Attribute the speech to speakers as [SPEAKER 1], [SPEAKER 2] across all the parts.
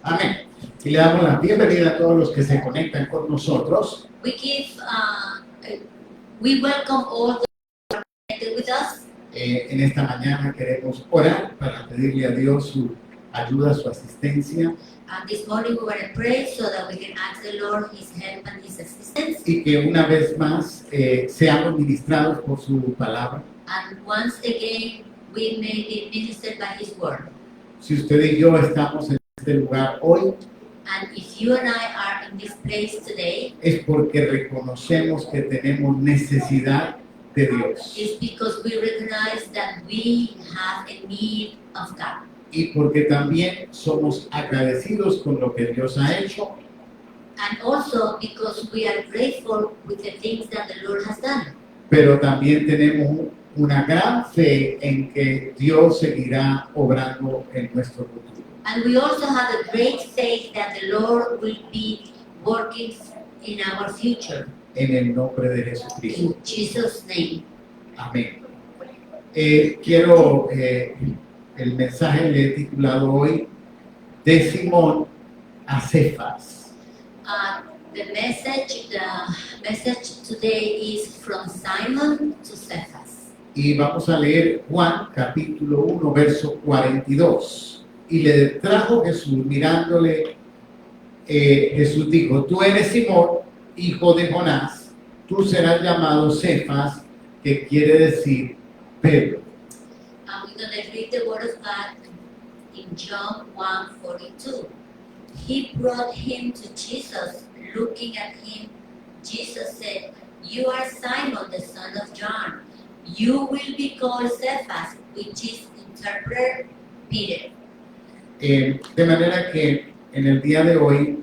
[SPEAKER 1] Amén. Y le damos la bienvenida a todos los que se conectan con nosotros.
[SPEAKER 2] We welcome all those who are connected with us.
[SPEAKER 1] En esta mañana queremos orar para pedirle a Dios su ayuda, su asistencia.
[SPEAKER 2] And this morning we want to pray so that we can ask the Lord His help and His assistance.
[SPEAKER 1] Y que una vez más seamos ministrados por su palabra.
[SPEAKER 2] And once again we may be ministered by His word.
[SPEAKER 1] Si usted y yo estamos en este lugar hoy,
[SPEAKER 2] And if you and I are in this place today,
[SPEAKER 1] es porque reconocemos que tenemos necesidad de Dios.
[SPEAKER 2] it's because we recognize that we have a need of God.
[SPEAKER 1] Y porque también somos agradecidos con lo que Dios ha hecho.
[SPEAKER 2] And also because we are grateful with the things that the Lord has done.
[SPEAKER 1] Pero también tenemos una gran fe en que Dios seguirá obrando en nuestro futuro.
[SPEAKER 2] And we also have a great faith that the Lord will be working in our future.
[SPEAKER 1] En el nombre de Jesucristo.
[SPEAKER 2] In Jesus' name.
[SPEAKER 1] Amén. El mensaje le he titulado hoy, de Simón a Cefas.
[SPEAKER 2] The message today is from Simon to Cephas.
[SPEAKER 1] Y vamos a leer Juan capítulo 1, verso 42. Y le trajo Jesús mirándole, Jesús dijo, tú eres Simón, hijo de Jonás, tú serás llamado Cefas, que quiere decir Pedro.
[SPEAKER 2] We're going to read the word of God in John 1:42. He brought him to Jesus. Looking at him, Jesus said, you are Simon, the son of John. You will be called Cephas, which is interpreted Peter.
[SPEAKER 1] De manera que en el día de hoy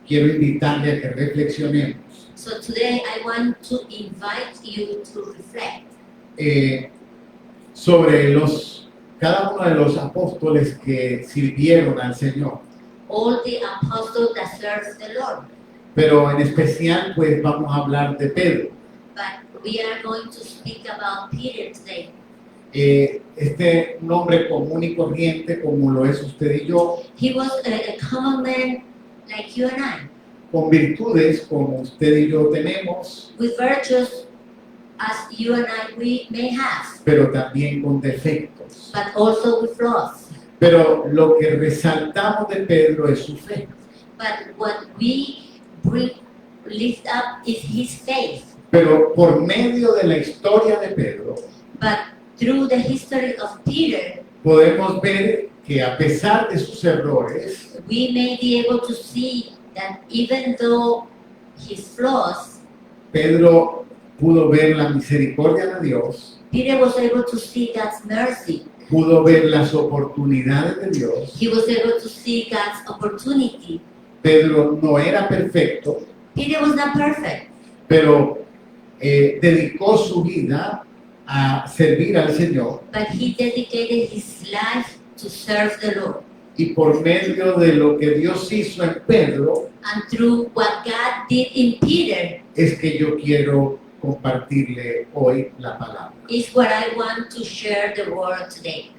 [SPEAKER 1] quiero invitarle a que reflexionemos.
[SPEAKER 2] So today I want to invite you to reflect
[SPEAKER 1] sobre cada uno de los apóstoles que sirvieron al Señor.
[SPEAKER 2] all the apostles that served the Lord.
[SPEAKER 1] Pero en especial pues vamos a hablar de Pedro.
[SPEAKER 2] But we are going to speak about Peter today.
[SPEAKER 1] Este nombre común y corriente como lo es usted y yo,
[SPEAKER 2] He was a common man like you and I,
[SPEAKER 1] con virtudes como usted y yo tenemos,
[SPEAKER 2] with virtues as you and I we may have,
[SPEAKER 1] pero también con defectos.
[SPEAKER 2] but also with flaws.
[SPEAKER 1] Pero lo que resaltamos de Pedro es su fe.
[SPEAKER 2] But what we lift up is his faith.
[SPEAKER 1] Pero por medio de la historia de Pedro,
[SPEAKER 2] But through the history of Peter,
[SPEAKER 1] podemos ver que a pesar de sus errores,
[SPEAKER 2] we may be able to see that even though his flaws,
[SPEAKER 1] Pedro pudo ver la misericordia de Dios,
[SPEAKER 2] Peter was able to see God's mercy.
[SPEAKER 1] pudo ver las oportunidades de Dios.
[SPEAKER 2] He was able to see God's opportunity.
[SPEAKER 1] Pedro no era perfecto,
[SPEAKER 2] Peter was not perfect,
[SPEAKER 1] pero dedicó su vida a servir al Señor,
[SPEAKER 2] but he dedicated his life to serve the Lord.
[SPEAKER 1] y por medio de lo que Dios hizo en Pedro
[SPEAKER 2] And through what God did in Peter
[SPEAKER 1] es que yo quiero compartirle hoy la palabra.
[SPEAKER 2] is what I want to share the word today.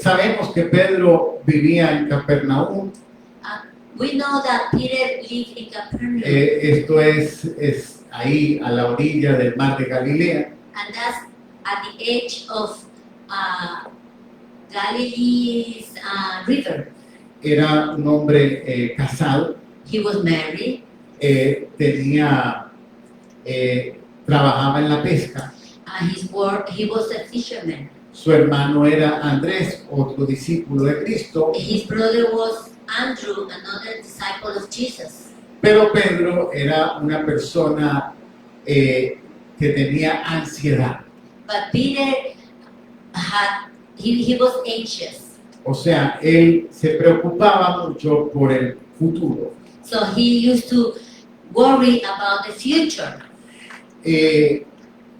[SPEAKER 1] Sabemos que Pedro vivía en Capernaum.
[SPEAKER 2] We know that Peter lived in Capernaum,
[SPEAKER 1] Esto es ahí a la orilla del mar de Galilea.
[SPEAKER 2] and that's at the edge of Galilee's river.
[SPEAKER 1] Era un hombre casado,
[SPEAKER 2] He was married.
[SPEAKER 1] trabajaba en la pesca.
[SPEAKER 2] His work, he was a fisherman.
[SPEAKER 1] Su hermano era Andrés, otro discípulo de Cristo.
[SPEAKER 2] His brother was Andrew, another disciple of Jesus.
[SPEAKER 1] Pero Pedro era una persona que tenía ansiedad.
[SPEAKER 2] But Peter he was anxious.
[SPEAKER 1] O sea, él se preocupaba mucho por el futuro.
[SPEAKER 2] So he used to worry about the future.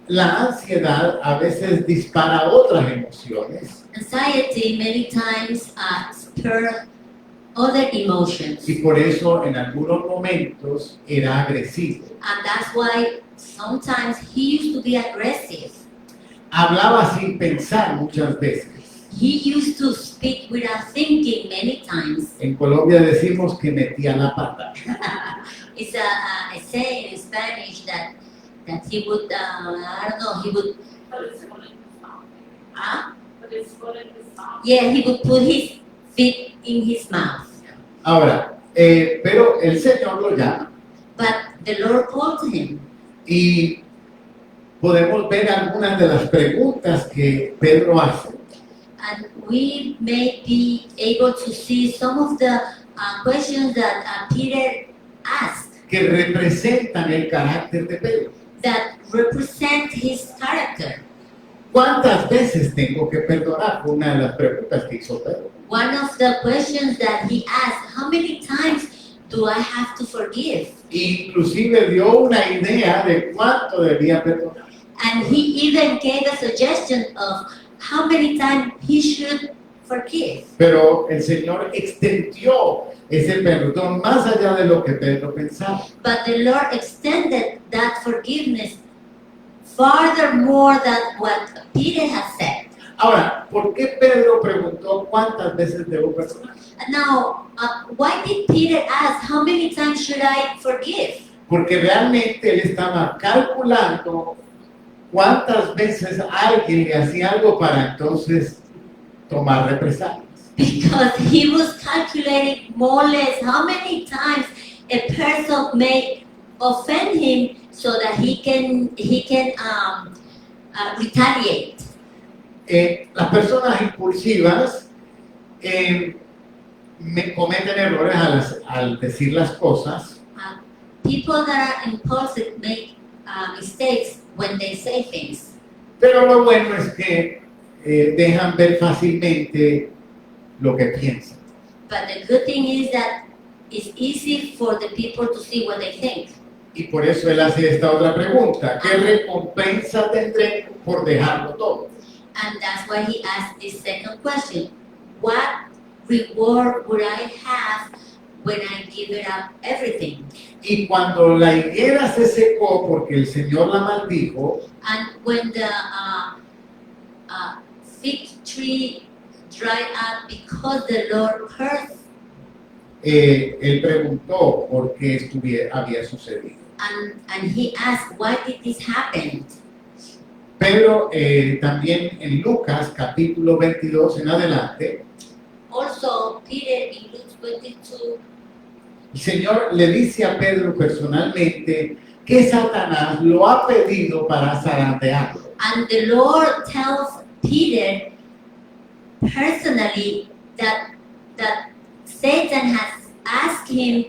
[SPEAKER 1] La ansiedad a veces dispara otras emociones.
[SPEAKER 2] Anxiety many times spurs other emotions.
[SPEAKER 1] Y por eso en algunos momentos era agresivo.
[SPEAKER 2] And that's why sometimes he used to be aggressive.
[SPEAKER 1] Hablaba sin pensar muchas veces.
[SPEAKER 2] he used to speak without thinking many times.
[SPEAKER 1] En Colombia decimos que metía la pata.
[SPEAKER 2] It's a saying in Spanish that he would, I don't know, he would, ah, yeah, he would put his feet in his mouth.
[SPEAKER 1] Ahora, pero el Señor lo llama
[SPEAKER 2] But the Lord called him,
[SPEAKER 1] y podemos ver algunas de las preguntas que Pedro hace.
[SPEAKER 2] and we may be able to see some of the questions that Peter asked
[SPEAKER 1] Que representan el carácter de Pedro.
[SPEAKER 2] that represent his character.
[SPEAKER 1] ¿Cuántas veces tengo que perdonar? Fue una de las preguntas que hizo Pedro.
[SPEAKER 2] One of the questions that he asked, how many times do I have to forgive?
[SPEAKER 1] Inclusive dio una idea de cuánto debía perdonar.
[SPEAKER 2] And he even gave a suggestion of how many times he should forgive.
[SPEAKER 1] Pero el Señor extendió ese perdón más allá de lo que Pedro pensaba.
[SPEAKER 2] But the Lord extended that forgiveness farther more than what Peter has said.
[SPEAKER 1] Ahora, ¿por qué Pedro preguntó cuántas veces debo perdonar?
[SPEAKER 2] And now, why did Peter ask, how many times should I forgive?
[SPEAKER 1] Porque realmente él estaba calculando cuántas veces alguien le hacía algo para entonces tomar represalias.
[SPEAKER 2] Because he was calculating more or less how many times a person may offend him so that he can retaliate.
[SPEAKER 1] Las personas impulsivas cometen errores al decir las cosas,
[SPEAKER 2] People that are impulsive make mistakes when they say things.
[SPEAKER 1] pero lo bueno es que dejan ver fácilmente lo que piensan.
[SPEAKER 2] But the good thing is that it's easy for the people to see what they think.
[SPEAKER 1] Y por eso él hace esta otra pregunta: ¿qué recompensa tendré por dejarlo todo?
[SPEAKER 2] And that's why he asked this second question. What reward would I have when I give it up everything?
[SPEAKER 1] Y cuando la higuera se secó porque el Señor la maldijo,
[SPEAKER 2] And when the fig tree dried up because the Lord cursed,
[SPEAKER 1] él preguntó por qué había sucedido.
[SPEAKER 2] and he asked, why did this happen?
[SPEAKER 1] Pero también en Lucas capítulo 22 en adelante,
[SPEAKER 2] Also, Peter in Luke 22,
[SPEAKER 1] el Señor le dice a Pedro personalmente que Satanás lo ha pedido para zarandearlo.
[SPEAKER 2] and the Lord tells Peter personally that Satan has asked him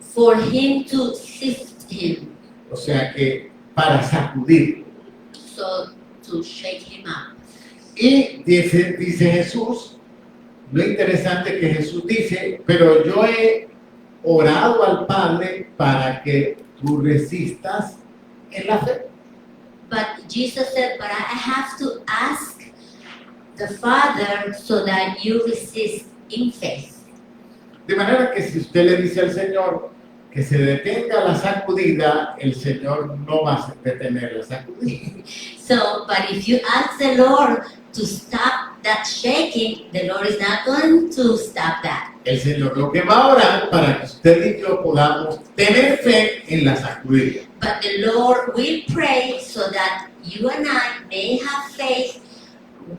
[SPEAKER 2] for him to sift him,
[SPEAKER 1] O sea que para sacudirlo.
[SPEAKER 2] so to shake him up.
[SPEAKER 1] Y dice Jesús, lo interesante que Jesús dice, pero yo he orado al Padre para que tú resistas en la fe.
[SPEAKER 2] But Jesus said, but I have to ask the Father so that you resist in faith.
[SPEAKER 1] De manera que si usted le dice al Señor que se detenga la sacudida, el Señor no va a detener la sacudida.
[SPEAKER 2] So, but if you ask the Lord to stop that shaking, the Lord is not going to stop that.
[SPEAKER 1] El Señor lo que va a orar para que usted y yo podamos tener fe en la sacudida.
[SPEAKER 2] But the Lord will pray so that you and I may have faith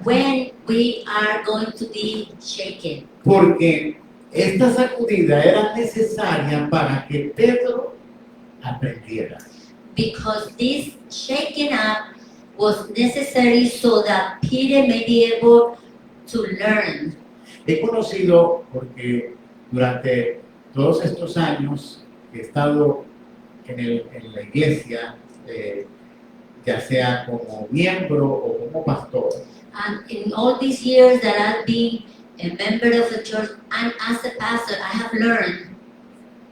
[SPEAKER 2] when we are going to be shaken.
[SPEAKER 1] Porque esta sacudida era necesaria para que Pedro aprendiera.
[SPEAKER 2] Because this shaking up was necessary so that Peter may be able to learn.
[SPEAKER 1] He conocido, porque durante todos estos años que he estado en la iglesia, ya sea como miembro o como pastor,
[SPEAKER 2] And in all these years that I've been a member of the church and as a pastor, I have learned,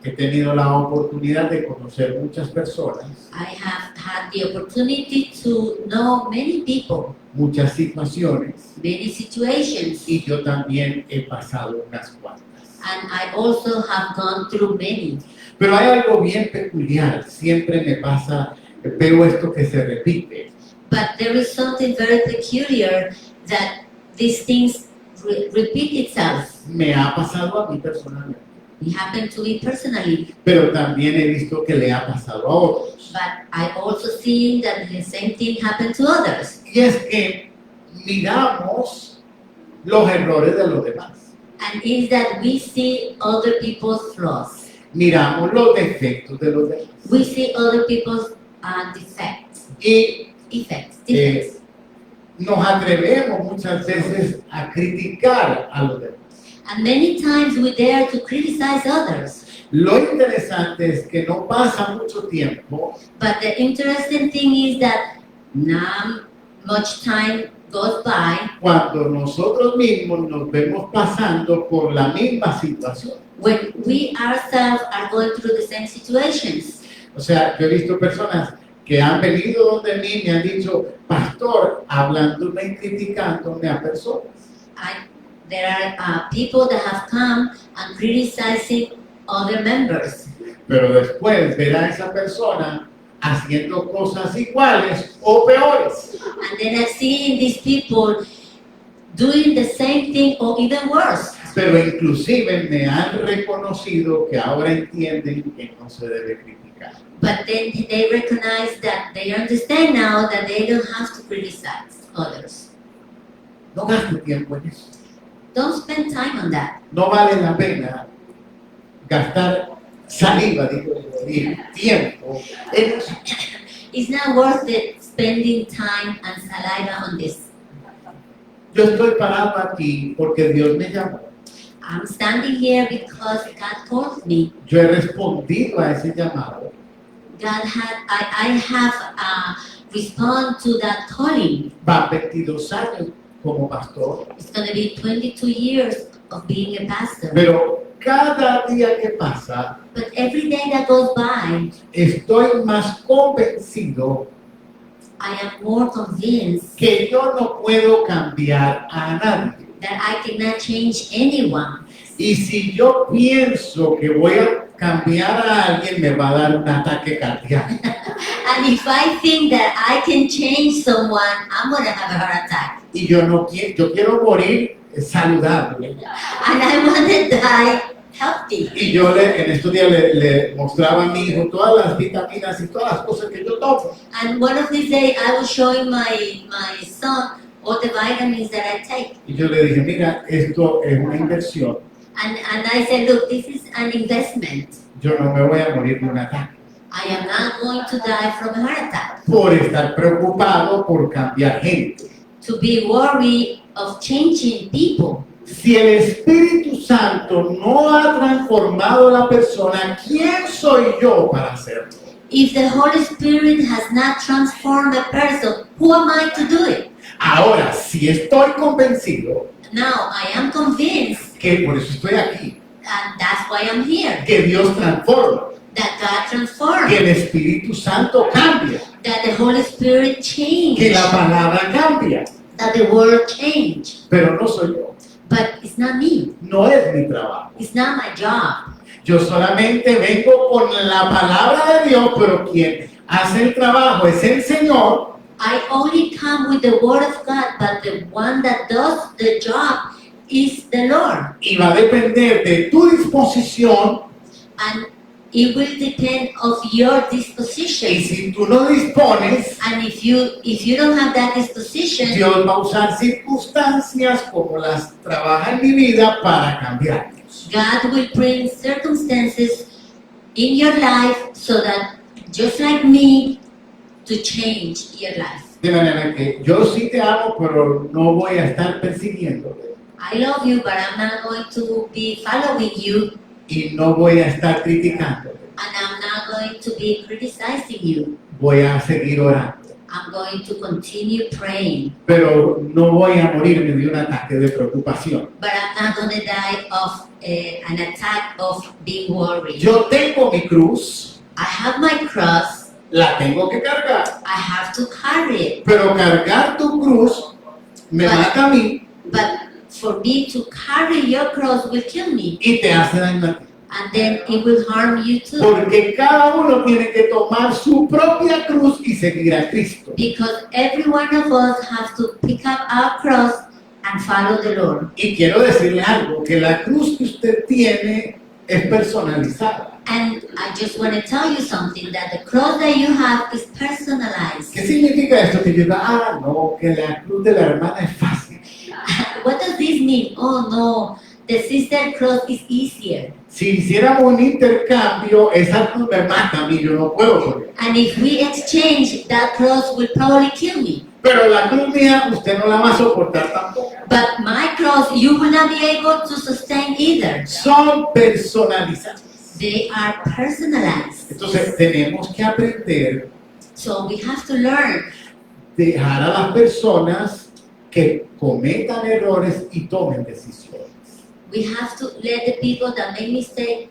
[SPEAKER 1] he tenido la oportunidad de conocer muchas personas,
[SPEAKER 2] I have had the opportunity to know many people,
[SPEAKER 1] muchas situaciones,
[SPEAKER 2] many situations,
[SPEAKER 1] y yo también he pasado unas cuantas.
[SPEAKER 2] and I also have gone through many.
[SPEAKER 1] Pero hay algo bien peculiar, siempre me pasa, veo esto que se repite.
[SPEAKER 2] But there is something very peculiar that these things repeat itself.
[SPEAKER 1] Me ha pasado a mí personalmente,
[SPEAKER 2] It happened to me personally,
[SPEAKER 1] pero también he visto que le ha pasado a otros.
[SPEAKER 2] but I also see that the same thing happened to others.
[SPEAKER 1] Y es que miramos los errores de los demás,
[SPEAKER 2] And is that we see other people's flaws.
[SPEAKER 1] miramos los defectos de los demás.
[SPEAKER 2] We see other people's defects.
[SPEAKER 1] Y
[SPEAKER 2] Defects.
[SPEAKER 1] nos atrevemos muchas veces a criticar a los demás.
[SPEAKER 2] And many times we dare to criticize others.
[SPEAKER 1] Lo interesante es que no pasa mucho tiempo
[SPEAKER 2] But the interesting thing is that not much time goes by
[SPEAKER 1] cuando nosotros mismos nos vemos pasando por la misma situación.
[SPEAKER 2] when we ourselves are going through the same situations.
[SPEAKER 1] O sea, yo he visto personas que han venido donde mí y me han dicho, pastor, hablándome y criticándome a personas.
[SPEAKER 2] There are people that have come and criticizing other members.
[SPEAKER 1] Pero después ver a esa persona haciendo cosas iguales o peores.
[SPEAKER 2] And then I've seen these people doing the same thing or even worse.
[SPEAKER 1] Pero inclusive me han reconocido que ahora entienden que no se debe criticar.
[SPEAKER 2] But then they recognize that they understand now that they don't have to criticize others.
[SPEAKER 1] No gasto tiempo en eso.
[SPEAKER 2] Don't spend time on that.
[SPEAKER 1] No vale la pena gastar saliva, digo, y tiempo en eso.
[SPEAKER 2] It's not worth it spending time and saliva on this.
[SPEAKER 1] Yo estoy parado aquí porque Dios me llamó.
[SPEAKER 2] I'm standing here because God called me.
[SPEAKER 1] Yo he respondido a ese llamado.
[SPEAKER 2] I have responded to that calling.
[SPEAKER 1] Va 22 años como pastor,
[SPEAKER 2] It's going to be 22 years of being a pastor.
[SPEAKER 1] pero cada día que pasa
[SPEAKER 2] But every day that goes by,
[SPEAKER 1] estoy más convencido
[SPEAKER 2] I am more convinced
[SPEAKER 1] que yo no puedo cambiar a nadie.
[SPEAKER 2] that I cannot change anyone.
[SPEAKER 1] Y si yo pienso que voy a cambiar a alguien, me va a dar un ataque cardíaco.
[SPEAKER 2] And if I think that I can change someone, I'm going to have a heart attack.
[SPEAKER 1] Y yo no quiero, yo quiero morir saludable.
[SPEAKER 2] And I want to die healthy.
[SPEAKER 1] Y yo en estos días le mostraba a mi hijo todas las vitaminas y todas las cosas que yo tomo.
[SPEAKER 2] And one of these days, I was showing my son all the vitamins that I take.
[SPEAKER 1] Y yo le dije, mira, esto es una inversión.
[SPEAKER 2] And I said, look, this is an investment.
[SPEAKER 1] Yo no me voy a morir de un ataque.
[SPEAKER 2] I am not going to die from a heart attack.
[SPEAKER 1] Por estar preocupado por cambiar gente.
[SPEAKER 2] To be worried of changing people.
[SPEAKER 1] Si el Espíritu Santo no ha transformado a la persona, ¿quién soy yo para hacerlo?
[SPEAKER 2] If the Holy Spirit has not transformed a person, who am I to do it?
[SPEAKER 1] Ahora, si estoy convencido,
[SPEAKER 2] Now, I am convinced,
[SPEAKER 1] que por eso estoy aquí,
[SPEAKER 2] and that's why I'm here,
[SPEAKER 1] que Dios transforma,
[SPEAKER 2] that God transformed,
[SPEAKER 1] que el Espíritu Santo cambia,
[SPEAKER 2] that the Holy Spirit
[SPEAKER 1] que
[SPEAKER 2] changed,
[SPEAKER 1] la palabra cambia,
[SPEAKER 2] that the word changed.
[SPEAKER 1] pero no soy yo,
[SPEAKER 2] But it's not me.
[SPEAKER 1] no es mi trabajo.
[SPEAKER 2] It's not my job.
[SPEAKER 1] Yo solamente vengo con la palabra de Dios, pero quien hace el trabajo es el Señor.
[SPEAKER 2] I only come with the word of God, but the one that does the job is the Lord.
[SPEAKER 1] Y va a depender de tu disposición.
[SPEAKER 2] And it will depend of your
[SPEAKER 1] Y
[SPEAKER 2] disposition.
[SPEAKER 1] si tú no dispones,
[SPEAKER 2] And if you don't have that disposition,
[SPEAKER 1] Dios va a usar circunstancias como las trabaja en mi vida para cambiarnos.
[SPEAKER 2] God will bring circumstances in your life so that just like me to change your life.
[SPEAKER 1] De manera que yo sí te amo, pero no voy a estar persiguiéndote.
[SPEAKER 2] I love you, but I'm not going to be following you,
[SPEAKER 1] Y no voy a estar criticándote.
[SPEAKER 2] and I'm not going to be criticizing you.
[SPEAKER 1] Voy a seguir orando.
[SPEAKER 2] I'm going to continue praying,
[SPEAKER 1] Pero no voy a morirme de un ataque de preocupación.
[SPEAKER 2] but I'm not going to die of an attack of being worried.
[SPEAKER 1] Yo tengo mi cruz,
[SPEAKER 2] I have my cross,
[SPEAKER 1] la tengo que cargar.
[SPEAKER 2] I have to carry it,
[SPEAKER 1] Pero cargar tu cruz me mata a mí
[SPEAKER 2] but for me to carry your cross will kill me,
[SPEAKER 1] y te hace daño a ti.
[SPEAKER 2] and then it will harm you too.
[SPEAKER 1] Porque cada uno tiene que tomar su propia cruz y seguir a Cristo.
[SPEAKER 2] Because every one of us has to pick up our cross and follow the Lord.
[SPEAKER 1] Y quiero decirle algo, que la cruz que usted tiene es personalizada.
[SPEAKER 2] And I just want to tell you something, that the cross that you have is personalized.
[SPEAKER 1] ¿Qué significa esto? Que yo diga, no, que la cruz de la hermana es fácil.
[SPEAKER 2] What does this mean? Oh no, the sister cross is easier.
[SPEAKER 1] Si hiciéramos un intercambio, esa cruz me mata a mí, yo no puedo con ella.
[SPEAKER 2] And if we exchange, that cross will probably kill me.
[SPEAKER 1] Pero la cruz mía, usted no la va a soportar tampoco.
[SPEAKER 2] But my cross, you will not be able to sustain either.
[SPEAKER 1] Son personalizadas.
[SPEAKER 2] They are personalized.
[SPEAKER 1] Entonces tenemos que aprender
[SPEAKER 2] So we have to learn
[SPEAKER 1] dejar a las personas que cometan errores y tomen decisiones.
[SPEAKER 2] we have to let the people that make mistake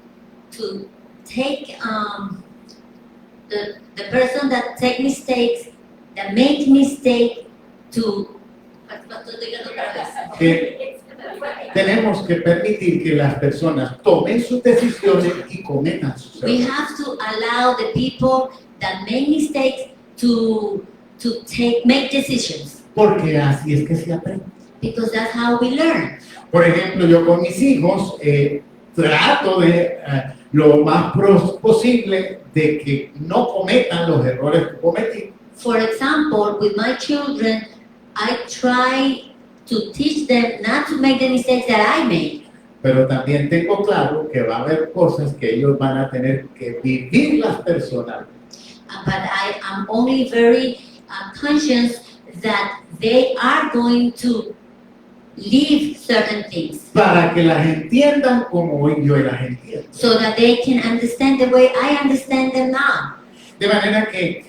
[SPEAKER 2] to take the person that take mistakes, that make mistake to
[SPEAKER 1] Que tenemos que permitir que las personas tomen sus decisiones y cometan sus
[SPEAKER 2] we
[SPEAKER 1] errores.
[SPEAKER 2] have to allow the people that make mistakes to make decisions,
[SPEAKER 1] Porque así es que se aprende.
[SPEAKER 2] because that's how we learn.
[SPEAKER 1] Por ejemplo, yo con mis hijos trato de lo más posible de que no cometan los errores que cometí.
[SPEAKER 2] For example, with my children, I try to teach them not to make the mistakes that I make.
[SPEAKER 1] Pero también tengo claro que va a haber cosas que ellos van a tener que vivirlas personalmente.
[SPEAKER 2] But I am only very conscious that they are going to live certain things
[SPEAKER 1] Para que las entiendan como hoy yo las entiendo.
[SPEAKER 2] so that they can understand the way I understand them now.
[SPEAKER 1] De manera que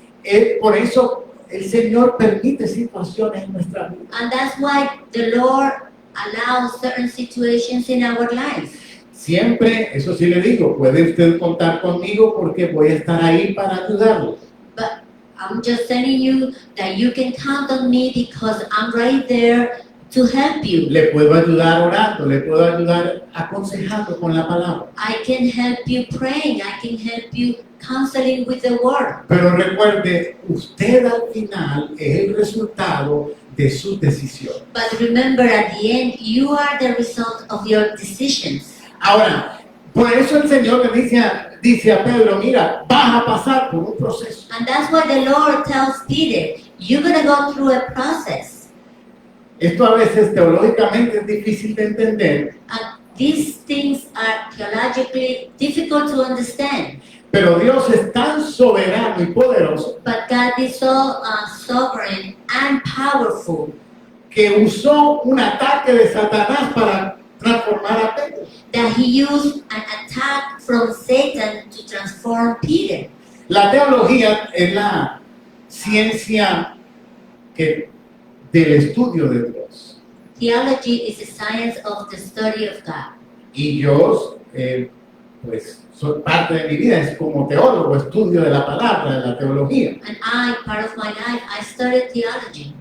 [SPEAKER 1] por eso el Señor permite situaciones en nuestra vida.
[SPEAKER 2] And that's why the Lord allows certain situations in our life.
[SPEAKER 1] Siempre, eso sí le digo, puede usted contar conmigo porque voy a estar ahí para ayudarlo.
[SPEAKER 2] But I'm just telling you that you can count on me because I'm right there to help you.
[SPEAKER 1] Le puedo ayudar orando, le puedo ayudar aconsejando con la palabra.
[SPEAKER 2] I can help you praying. I can help you counseling with the word.
[SPEAKER 1] Pero recuerde, usted al final es el resultado de sus decisiones.
[SPEAKER 2] But remember, at the end, you are the result of your decisions.
[SPEAKER 1] Ahora, por eso el Señor le dice a Pedro, mira, vas a pasar por un proceso.
[SPEAKER 2] And that's why the Lord tells Peter, you're going to go through a process.
[SPEAKER 1] Esto a veces teológicamente es difícil de entender,
[SPEAKER 2] And these things are theologically difficult to understand.
[SPEAKER 1] pero Dios es tan soberano y poderoso
[SPEAKER 2] But God is so sovereign and powerful
[SPEAKER 1] que usó un ataque de Satanás para transformar a Pedro.
[SPEAKER 2] that he used an attack from Satan to transform Peter.
[SPEAKER 1] La teología es la ciencia del estudio de Dios.
[SPEAKER 2] Theology is the science of the study of God.
[SPEAKER 1] Y yo, pues, soy parte de mi vida, es como teólogo, estudio de la palabra, de la teología.
[SPEAKER 2] And I, part of my life, I studied theology.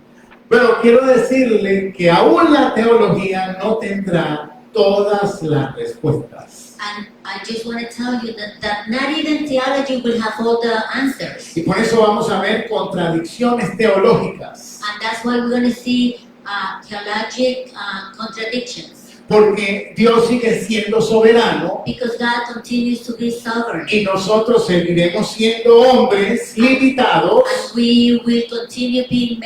[SPEAKER 1] Pero quiero decirle que aún la teología no tendrá todas las respuestas.
[SPEAKER 2] And I just want to tell you that not even theology will have all the answers.
[SPEAKER 1] Y por eso vamos a ver contradicciones teológicas.
[SPEAKER 2] And that's why we're going to see theologic contradictions.
[SPEAKER 1] Porque Dios sigue siendo soberano
[SPEAKER 2] Because God continues to be sovereign.
[SPEAKER 1] y nosotros seguiremos siendo hombres limitados
[SPEAKER 2] And we will continue being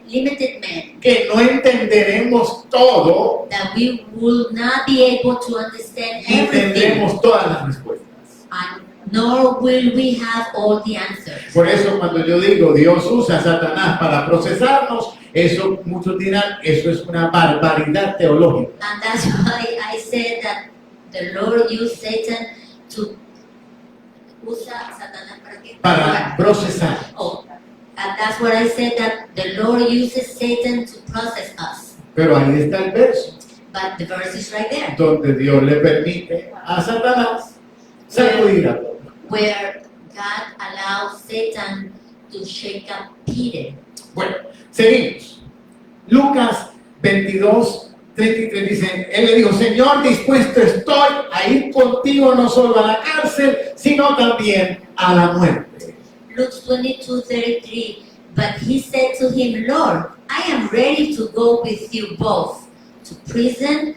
[SPEAKER 2] limited men.
[SPEAKER 1] que no entenderemos todo
[SPEAKER 2] That we will not be able to understand
[SPEAKER 1] y
[SPEAKER 2] everything.
[SPEAKER 1] tendremos todas las respuestas.
[SPEAKER 2] And nor will we have all the answers.
[SPEAKER 1] Por eso cuando yo digo Dios usa a Satanás para procesarnos, eso muchos dirán, eso es una barbaridad teológica.
[SPEAKER 2] And that's why I said that the Lord used Satan to usa Satanás para qué?
[SPEAKER 1] Para procesar.
[SPEAKER 2] Oh, and that's what I said, that the Lord uses Satan to process us.
[SPEAKER 1] Pero ahí está el verso,
[SPEAKER 2] But the verse is right there,
[SPEAKER 1] donde Dios le permite a Satanás sacudir a todos.
[SPEAKER 2] where God allows Satan to shake up Peter.
[SPEAKER 1] Bueno, seguimos. Lucas 22, 33 dice, él le dijo, Señor, dispuesto estoy a ir contigo no solo a la cárcel, sino también a la muerte.
[SPEAKER 2] Luke 22:33. But he said to him, Lord, I am ready to go with you both to prison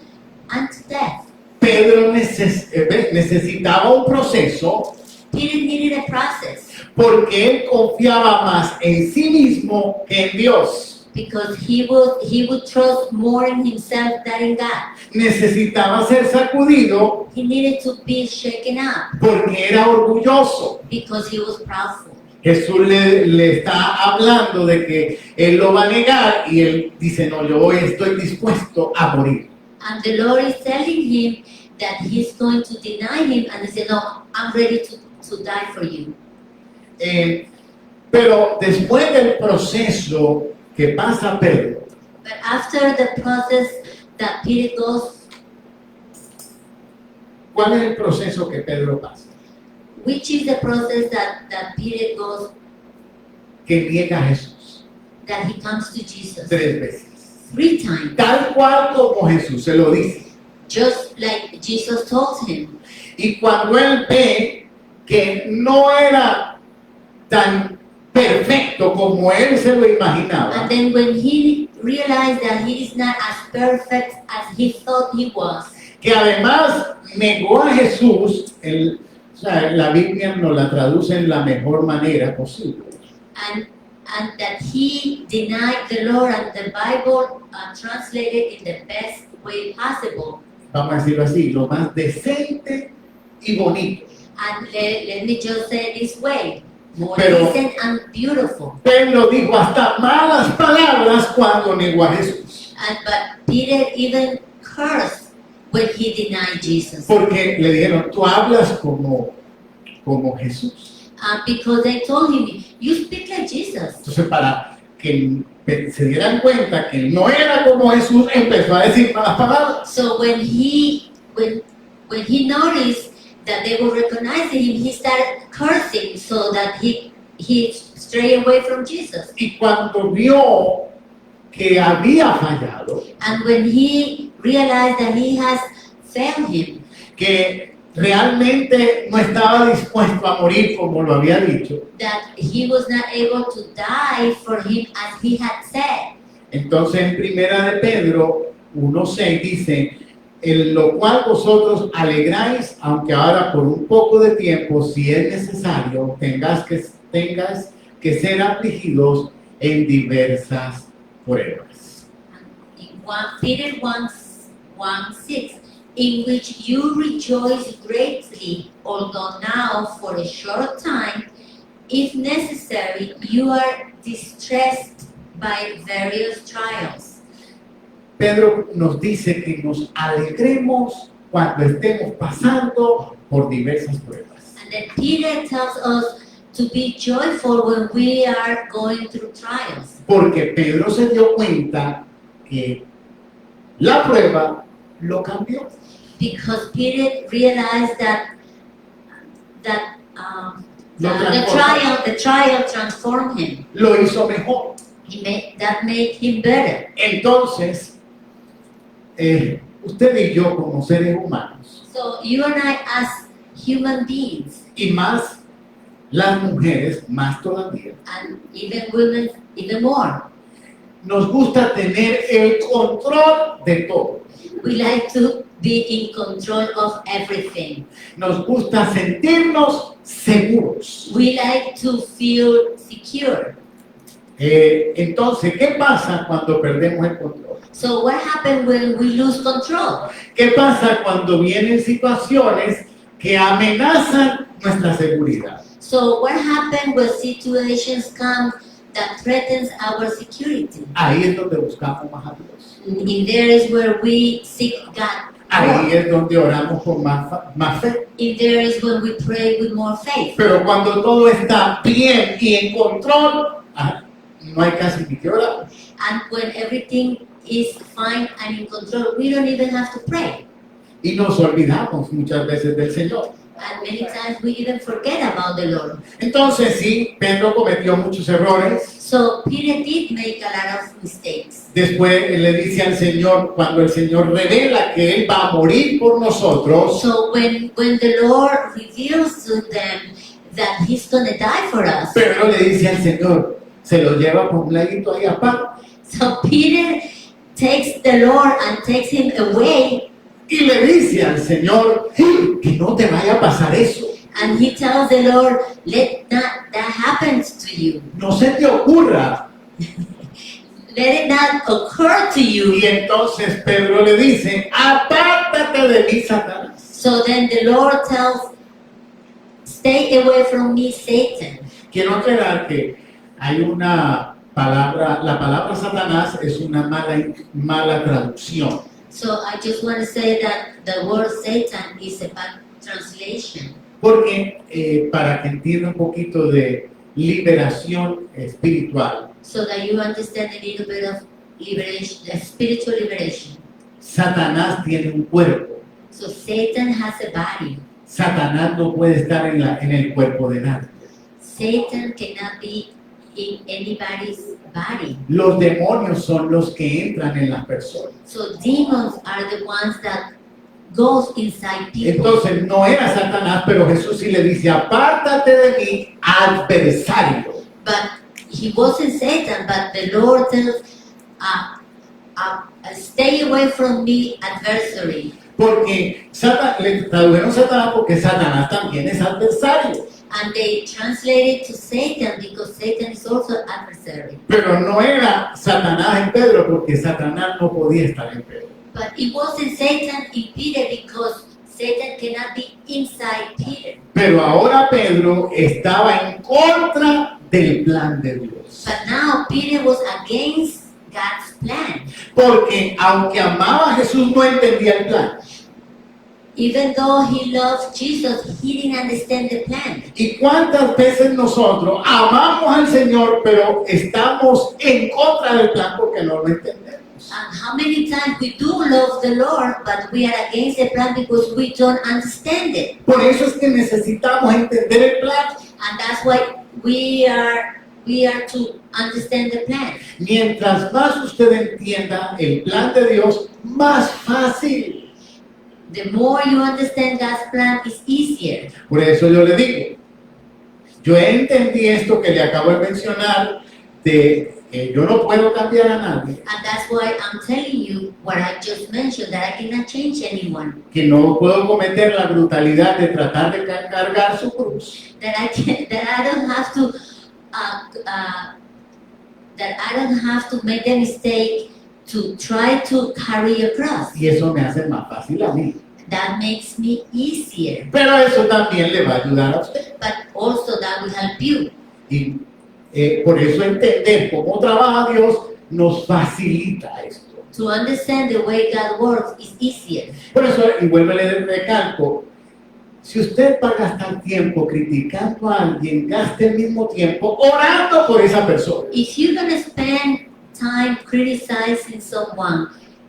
[SPEAKER 2] and to death.
[SPEAKER 1] Pedro necesitaba un proceso
[SPEAKER 2] Peter needed a process
[SPEAKER 1] porque él confiaba más en sí mismo que en Dios.
[SPEAKER 2] because he would trust more in himself than in God.
[SPEAKER 1] Necesitaba ser sacudido
[SPEAKER 2] He needed to be shaken up
[SPEAKER 1] porque era orgulloso.
[SPEAKER 2] because he was proudful.
[SPEAKER 1] Jesús le está hablando de que él lo va a negar y él dice, no, yo hoy estoy dispuesto a morir.
[SPEAKER 2] And the Lord is telling him that he's going to deny him, and he said, no, I'm ready to die for you.
[SPEAKER 1] Pero después del proceso que pasa Pedro,
[SPEAKER 2] But after the process that Peter goes,
[SPEAKER 1] ¿cuál es el proceso que Pedro pasa?
[SPEAKER 2] which is the process that Peter goes,
[SPEAKER 1] Que niega a Jesús
[SPEAKER 2] that he comes to Jesus
[SPEAKER 1] 3 veces.
[SPEAKER 2] 3 times,
[SPEAKER 1] Tal cual como Jesús se lo dice.
[SPEAKER 2] just like Jesus told him.
[SPEAKER 1] Y cuando él ve que no era tan perfecto como él se lo imaginaba,
[SPEAKER 2] And then when he realized that he is not as perfect as he thought he was,
[SPEAKER 1] que además negó a Jesús, o sea, la Biblia nos la traduce en la mejor manera posible.
[SPEAKER 2] and that he denied the Lord, and the Bible translated in the best way possible.
[SPEAKER 1] Vamos a decirlo así, lo más decente y bonito.
[SPEAKER 2] And let me just say it this way, more
[SPEAKER 1] Pero-
[SPEAKER 2] decent and beautiful.
[SPEAKER 1] Pedro dijo hasta malas palabras cuando negó a Jesús,
[SPEAKER 2] But Peter even cursed when he denied Jesus.
[SPEAKER 1] porque le dijeron, tú hablas como Jesús.
[SPEAKER 2] Because they told him, you speak like Jesus.
[SPEAKER 1] Entonces, para que se dieran cuenta que no era como Jesús, empezó a decir malas palabras.
[SPEAKER 2] So when he noticed that they were recognizing him, he started cursing so that he strayed away from Jesus.
[SPEAKER 1] Y cuando vio que había fallado,
[SPEAKER 2] And when he realized that he has failed him,
[SPEAKER 1] que realmente no estaba dispuesto a morir como lo había dicho,
[SPEAKER 2] that he was not able to die for him as he had said.
[SPEAKER 1] entonces en primera de Pedro 1:6 dice, en lo cual vosotros alegráis, aunque ahora por un poco de tiempo, si es necesario, tengas que ser afligidos en diversas pruebas.
[SPEAKER 2] In Peter 1:6, in which you rejoice greatly, although now for a short time, if necessary, you are distressed by various trials.
[SPEAKER 1] Pedro nos dice que nos alegremos cuando estemos pasando por diversas pruebas.
[SPEAKER 2] And then Peter tells us to be joyful when we are going through trials.
[SPEAKER 1] Porque Pedro se dio cuenta que la prueba lo cambió.
[SPEAKER 2] Because Peter realized that
[SPEAKER 1] Lo
[SPEAKER 2] the trial transformed him.
[SPEAKER 1] Lo hizo mejor.
[SPEAKER 2] That made him better.
[SPEAKER 1] Entonces, usted y yo como seres humanos,
[SPEAKER 2] So you and I as human beings,
[SPEAKER 1] y más las mujeres, más todavía,
[SPEAKER 2] and even women even more,
[SPEAKER 1] nos gusta tener el control de todo.
[SPEAKER 2] we like to be in control of everything.
[SPEAKER 1] Nos gusta sentirnos seguros.
[SPEAKER 2] We like to feel secure.
[SPEAKER 1] Entonces, ¿qué pasa cuando perdemos el control?
[SPEAKER 2] So what happens when we lose control?
[SPEAKER 1] ¿Qué pasa cuando vienen situaciones que amenazan nuestra seguridad?
[SPEAKER 2] So what happens when situations come that threatens our security?
[SPEAKER 1] Ahí es donde buscamos más a Dios.
[SPEAKER 2] In there is where we seek God
[SPEAKER 1] Ahí
[SPEAKER 2] more.
[SPEAKER 1] es donde oramos con más fe.
[SPEAKER 2] In there is when we pray with more faith.
[SPEAKER 1] Pero cuando todo está bien y en control, no hay casi ni que orar.
[SPEAKER 2] And when everything is fine and in control, we don't even have to pray.
[SPEAKER 1] Y nos olvidamos muchas veces del Señor.
[SPEAKER 2] And many times we even forget about the Lord.
[SPEAKER 1] Entonces sí, Pedro cometió muchos errores.
[SPEAKER 2] So Peter did make a lot of mistakes.
[SPEAKER 1] Después él le dice al Señor, cuando el Señor revela que Él va a morir por nosotros,
[SPEAKER 2] So when the Lord reveals to them that He's gonna die for us,
[SPEAKER 1] Pedro le dice al Señor, se lo lleva por un ladito ahí aparte
[SPEAKER 2] so Peter takes the Lord and takes him away,
[SPEAKER 1] y le dice al Señor, "Hey, que no te vaya a pasar eso,
[SPEAKER 2] and he tells the Lord, let not that happen to you.
[SPEAKER 1] no se te ocurra."
[SPEAKER 2] Let it not occur to you.
[SPEAKER 1] Y entonces Pedro le dice, apártate de mí, Satanás.
[SPEAKER 2] So then the Lord tells, stay away from me, Satan.
[SPEAKER 1] Quiero aclarar que hay una palabra, la palabra Satanás es una mala traducción.
[SPEAKER 2] So I just want to say that the word Satan is a bad translation.
[SPEAKER 1] Porque para que entienda un poquito de liberación espiritual,
[SPEAKER 2] So that you understand a little bit of liberation, the spiritual liberation.
[SPEAKER 1] Satanás tiene un cuerpo.
[SPEAKER 2] So Satan has a body.
[SPEAKER 1] Satanás no puede estar en el cuerpo de nadie.
[SPEAKER 2] Satan cannot be in anybody's body.
[SPEAKER 1] Los demonios son los que entran en las personas.
[SPEAKER 2] So demons are the ones that goes inside people.
[SPEAKER 1] Entonces no era Satanás, pero Jesús sí le dice, apártate de mí, adversario.
[SPEAKER 2] But he wasn't Satan, but the Lord tells, stay away from me, adversary.
[SPEAKER 1] Porque le tradujeron Satanás porque Satanás también es adversario.
[SPEAKER 2] And they translated to Satan because Satan is also adversary.
[SPEAKER 1] Pero no era Satanás en Pedro porque Satanás no podía estar en Pedro.
[SPEAKER 2] But it wasn't Satan in Peter because Satan cannot be inside Peter.
[SPEAKER 1] Pero ahora Pedro estaba en contra del plan de Dios.
[SPEAKER 2] But now Peter was against God's plan.
[SPEAKER 1] Porque aunque amaba a Jesús, no entendía el plan.
[SPEAKER 2] Even though he loved Jesus, he didn't understand the plan.
[SPEAKER 1] ¿Y cuántas veces nosotros amamos al Señor, pero estamos en contra del plan porque no lo entendemos?
[SPEAKER 2] And how many times we do love the Lord, but we are against the plan because we don't understand it.
[SPEAKER 1] Por eso es que necesitamos entender el plan.
[SPEAKER 2] And that's why we are to understand the plan.
[SPEAKER 1] Mientras más usted entienda el plan de Dios, más fácil.
[SPEAKER 2] The more you understand God's plan, it's easier.
[SPEAKER 1] Por eso yo le digo, yo entendí esto que le acabo de mencionar, de que yo no puedo cambiar a nadie,
[SPEAKER 2] And that's why I'm telling you what I just mentioned, that I cannot change anyone.
[SPEAKER 1] que no puedo cometer la brutalidad de tratar de cargar su cruz,
[SPEAKER 2] That I don't have to make the mistake to try to carry a cross.
[SPEAKER 1] y eso me hace más fácil a mí.
[SPEAKER 2] That makes me easier.
[SPEAKER 1] Pero eso también le va a ayudar a usted.
[SPEAKER 2] But also that will help you.
[SPEAKER 1] Y por eso entender cómo trabaja Dios nos facilita esto.
[SPEAKER 2] To understand the way God works is easier.
[SPEAKER 1] Por eso, y vuelvo a leer el recalco, si usted va a gastar tiempo criticando a alguien, gaste el mismo tiempo orando por esa persona.
[SPEAKER 2] If you're going to spend time criticizing someone,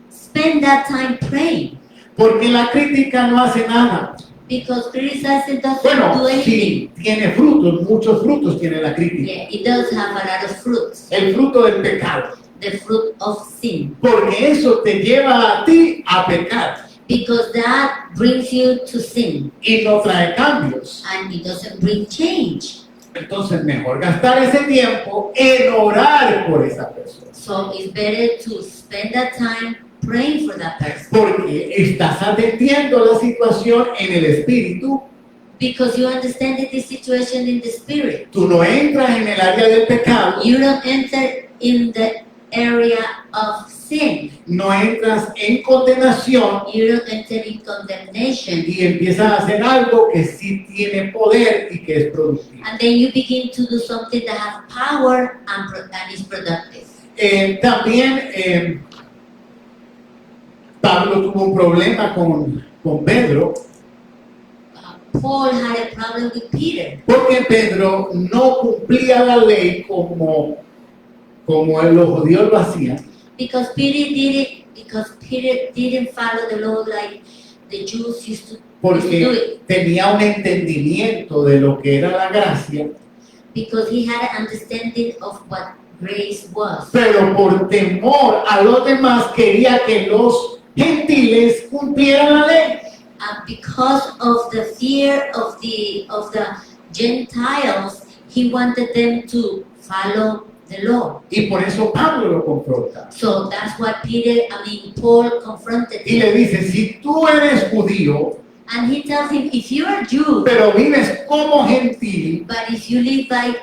[SPEAKER 2] spend that time praying.
[SPEAKER 1] Porque la crítica no hace nada.
[SPEAKER 2] Because criticizing doesn't
[SPEAKER 1] Bueno,
[SPEAKER 2] do anything.
[SPEAKER 1] sí, tiene frutos, muchos frutos tiene la crítica.
[SPEAKER 2] Yeah, it does have a lot of fruits.
[SPEAKER 1] El fruto del pecado.
[SPEAKER 2] The fruit of sin.
[SPEAKER 1] Porque eso te lleva a ti a pecar
[SPEAKER 2] Because that brings you to sin.
[SPEAKER 1] y no trae cambios.
[SPEAKER 2] And it doesn't bring change.
[SPEAKER 1] Entonces, mejor gastar ese tiempo en orar por esa persona.
[SPEAKER 2] So it's better to spend that time praying for that person.
[SPEAKER 1] Porque estás atendiendo la situación en el espíritu.
[SPEAKER 2] Because you understand the situation in the spirit.
[SPEAKER 1] Tú no entras en el área del pecado.
[SPEAKER 2] You don't enter in the area of sin.
[SPEAKER 1] No entras en condenación
[SPEAKER 2] You don't enter in condemnation.
[SPEAKER 1] y empiezas a hacer algo que sí tiene poder y que es productivo.
[SPEAKER 2] And then you begin to do something that has power and is productive.
[SPEAKER 1] También Pablo tuvo un problema con Pedro
[SPEAKER 2] Paul had a problem with Peter
[SPEAKER 1] porque Pedro no cumplía la ley como los judíos lo hacían.
[SPEAKER 2] because Peter didn't follow the law like the Jews used to do
[SPEAKER 1] porque
[SPEAKER 2] it
[SPEAKER 1] tenía un entendimiento de lo que era la gracia,
[SPEAKER 2] because he had an understanding of what grace was.
[SPEAKER 1] pero por temor a los demás quería que los gentiles cumplieran la ley.
[SPEAKER 2] And because of the fear of the Gentiles, he wanted them to follow the law.
[SPEAKER 1] Y por eso Pablo lo confronta.
[SPEAKER 2] So that's what Paul confronted
[SPEAKER 1] Y le
[SPEAKER 2] him.
[SPEAKER 1] dice, si tú eres judío,
[SPEAKER 2] And he tells him, if you are Jew,
[SPEAKER 1] pero vives como gentil,
[SPEAKER 2] but if you live by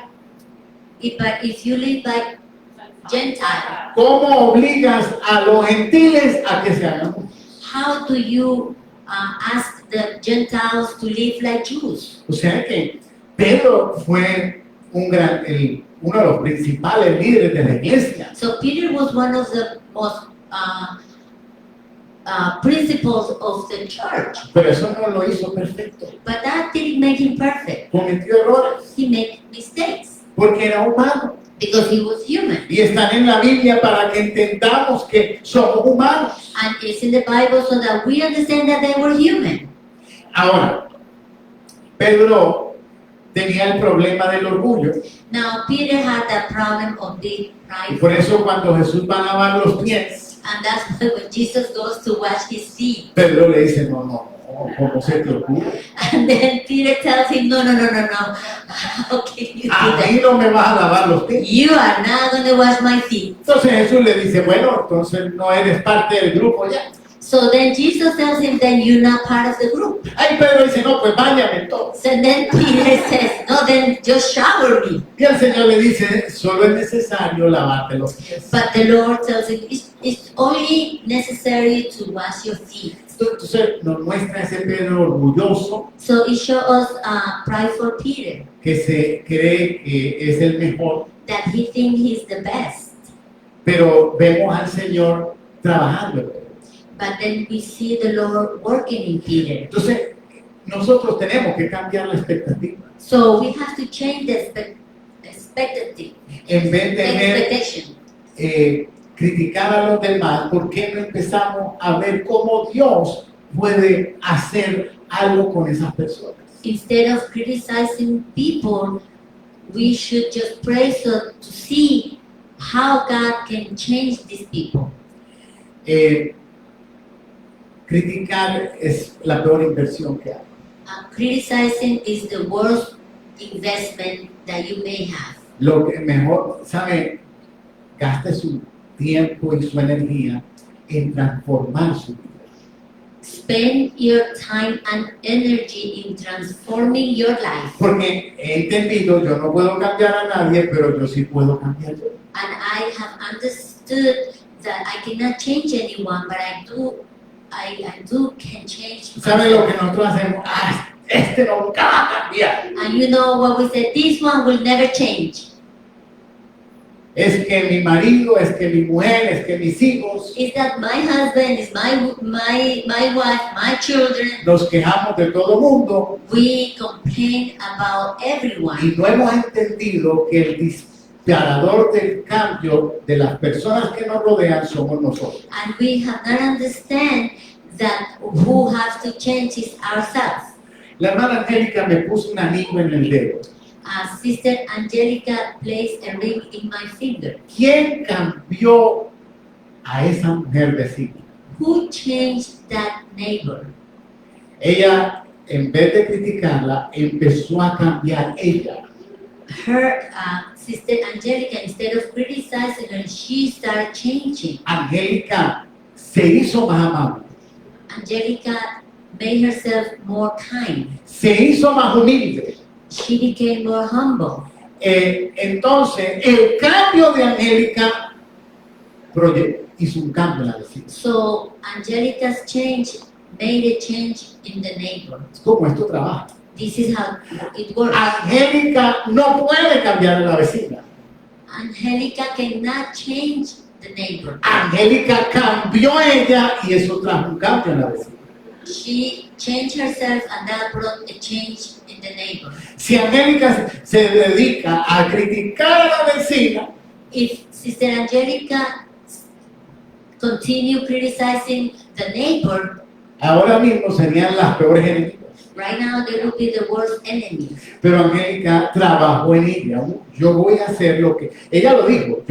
[SPEAKER 2] Gentile,
[SPEAKER 1] ¿cómo obligas a los gentiles a que se hagan judíos?
[SPEAKER 2] how do you ask the Gentiles to live like Jews?
[SPEAKER 1] O sea que Pedro fue uno de los principales líderes de la iglesia.
[SPEAKER 2] So Peter was one of the most principles of the church,
[SPEAKER 1] Pero eso no lo hizo perfecto.
[SPEAKER 2] but that didn't make him perfect.
[SPEAKER 1] Cometió errores
[SPEAKER 2] He made mistakes
[SPEAKER 1] porque era humano.
[SPEAKER 2] because he was human.
[SPEAKER 1] Y están en la Biblia para que entendamos que somos humanos.
[SPEAKER 2] And it's in the Bible so that we understand that they were human.
[SPEAKER 1] Ahora, Pedro tenía el problema del orgullo.
[SPEAKER 2] Now Peter had that problem of being
[SPEAKER 1] Y
[SPEAKER 2] prideful.
[SPEAKER 1] por eso cuando Jesús va a lavar los pies,
[SPEAKER 2] And that's why when Jesus goes to wash his feet,
[SPEAKER 1] Pedro le dice, no, ¿cómo se te ocurre?
[SPEAKER 2] and then Peter tells him, no. How can you do
[SPEAKER 1] A
[SPEAKER 2] that?
[SPEAKER 1] mí no me vas a lavar los pies.
[SPEAKER 2] You are not going to wash my feet.
[SPEAKER 1] Entonces Jesús le dice, bueno, entonces no eres parte del grupo ya.
[SPEAKER 2] So then Jesus tells him, then you're not part of the group.
[SPEAKER 1] Ahí Pedro dice, no, pues váyame entonces.
[SPEAKER 2] So then Peter says, no, then just shower me.
[SPEAKER 1] Y el Señor le dice, solo es necesario lavarte los pies.
[SPEAKER 2] But the Lord tells him, it's only necessary to wash your feet.
[SPEAKER 1] Entonces nos muestra ese Pedro orgulloso
[SPEAKER 2] So it shows us prideful Peter,
[SPEAKER 1] que se cree que es el mejor,
[SPEAKER 2] that he thinks he's the best.
[SPEAKER 1] pero vemos al Señor trabajando en él.
[SPEAKER 2] But then we see the Lord working in Peter.
[SPEAKER 1] Entonces nosotros tenemos que cambiar la expectativa.
[SPEAKER 2] So we have to change the expectation.
[SPEAKER 1] En vez de ver,
[SPEAKER 2] Expectation.
[SPEAKER 1] criticar a los demás, ¿por qué no empezamos a ver cómo Dios puede hacer algo con esas personas?
[SPEAKER 2] Instead of criticizing people, we should just pray so to see how God can change these people.
[SPEAKER 1] Criticar es la peor inversión que hay.
[SPEAKER 2] Criticizing is the worst investment that you may have.
[SPEAKER 1] Lo que mejor, ¿sabe? Gaste su tiempo y su energía en transformar su vida.
[SPEAKER 2] Spend your time and energy in transforming your life.
[SPEAKER 1] Porque he entendido, yo no puedo cambiar a nadie, pero yo sí puedo cambiar yo.
[SPEAKER 2] And I have understood that I cannot change anyone, but I do can change
[SPEAKER 1] ¿Sabe lo que
[SPEAKER 2] myself.
[SPEAKER 1] nosotros hacemos? Ah, este nunca va a cambiar.
[SPEAKER 2] And you know what we said, this one will never change.
[SPEAKER 1] Es que mi marido, es que mi mujer, es que mis hijos.
[SPEAKER 2] Is that my husband, is my wife, my children.
[SPEAKER 1] Nos quejamos de todo mundo
[SPEAKER 2] We complain about everyone.
[SPEAKER 1] y no hemos entendido que el disparador del cambio de las personas que nos rodean somos nosotros.
[SPEAKER 2] And we have not understand that who have to change is ourselves.
[SPEAKER 1] La hermana Angélica me puso un anillo en el dedo.
[SPEAKER 2] Sister Angelica placed a ring in my finger.
[SPEAKER 1] ¿Quién cambió a esa mujer vecina?
[SPEAKER 2] Who changed that neighbor?
[SPEAKER 1] Ella, en vez de criticarla, empezó a cambiar ella.
[SPEAKER 2] Her Sister Angelica, instead of criticizing her, she started changing.
[SPEAKER 1] Angélica se hizo más amable,
[SPEAKER 2] Angelica made herself more kind.
[SPEAKER 1] se hizo más humilde.
[SPEAKER 2] She became more humble.
[SPEAKER 1] Entonces, el cambio de Angélica hizo un cambio en la vecina.
[SPEAKER 2] So Angelica's change made a change in the neighbor.
[SPEAKER 1] ¿Cómo esto trabaja?
[SPEAKER 2] This is how it works.
[SPEAKER 1] Angélica no puede cambiar a la vecina.
[SPEAKER 2] Angelica cannot change the neighbor.
[SPEAKER 1] Angélica cambió a ella y eso trajo un cambio en la vecina.
[SPEAKER 2] She changed herself and that brought a change in the neighbor.
[SPEAKER 1] Si Angélica se dedica a criticar a la vecina,
[SPEAKER 2] If Sister Angelica continue criticizing the neighbor,
[SPEAKER 1] ahora mismo serían las peores enemigas.
[SPEAKER 2] Right now, they would be the worst enemies.
[SPEAKER 1] Pero Angélica trabajó en ella. Yo voy a hacer lo que... Ella lo dijo,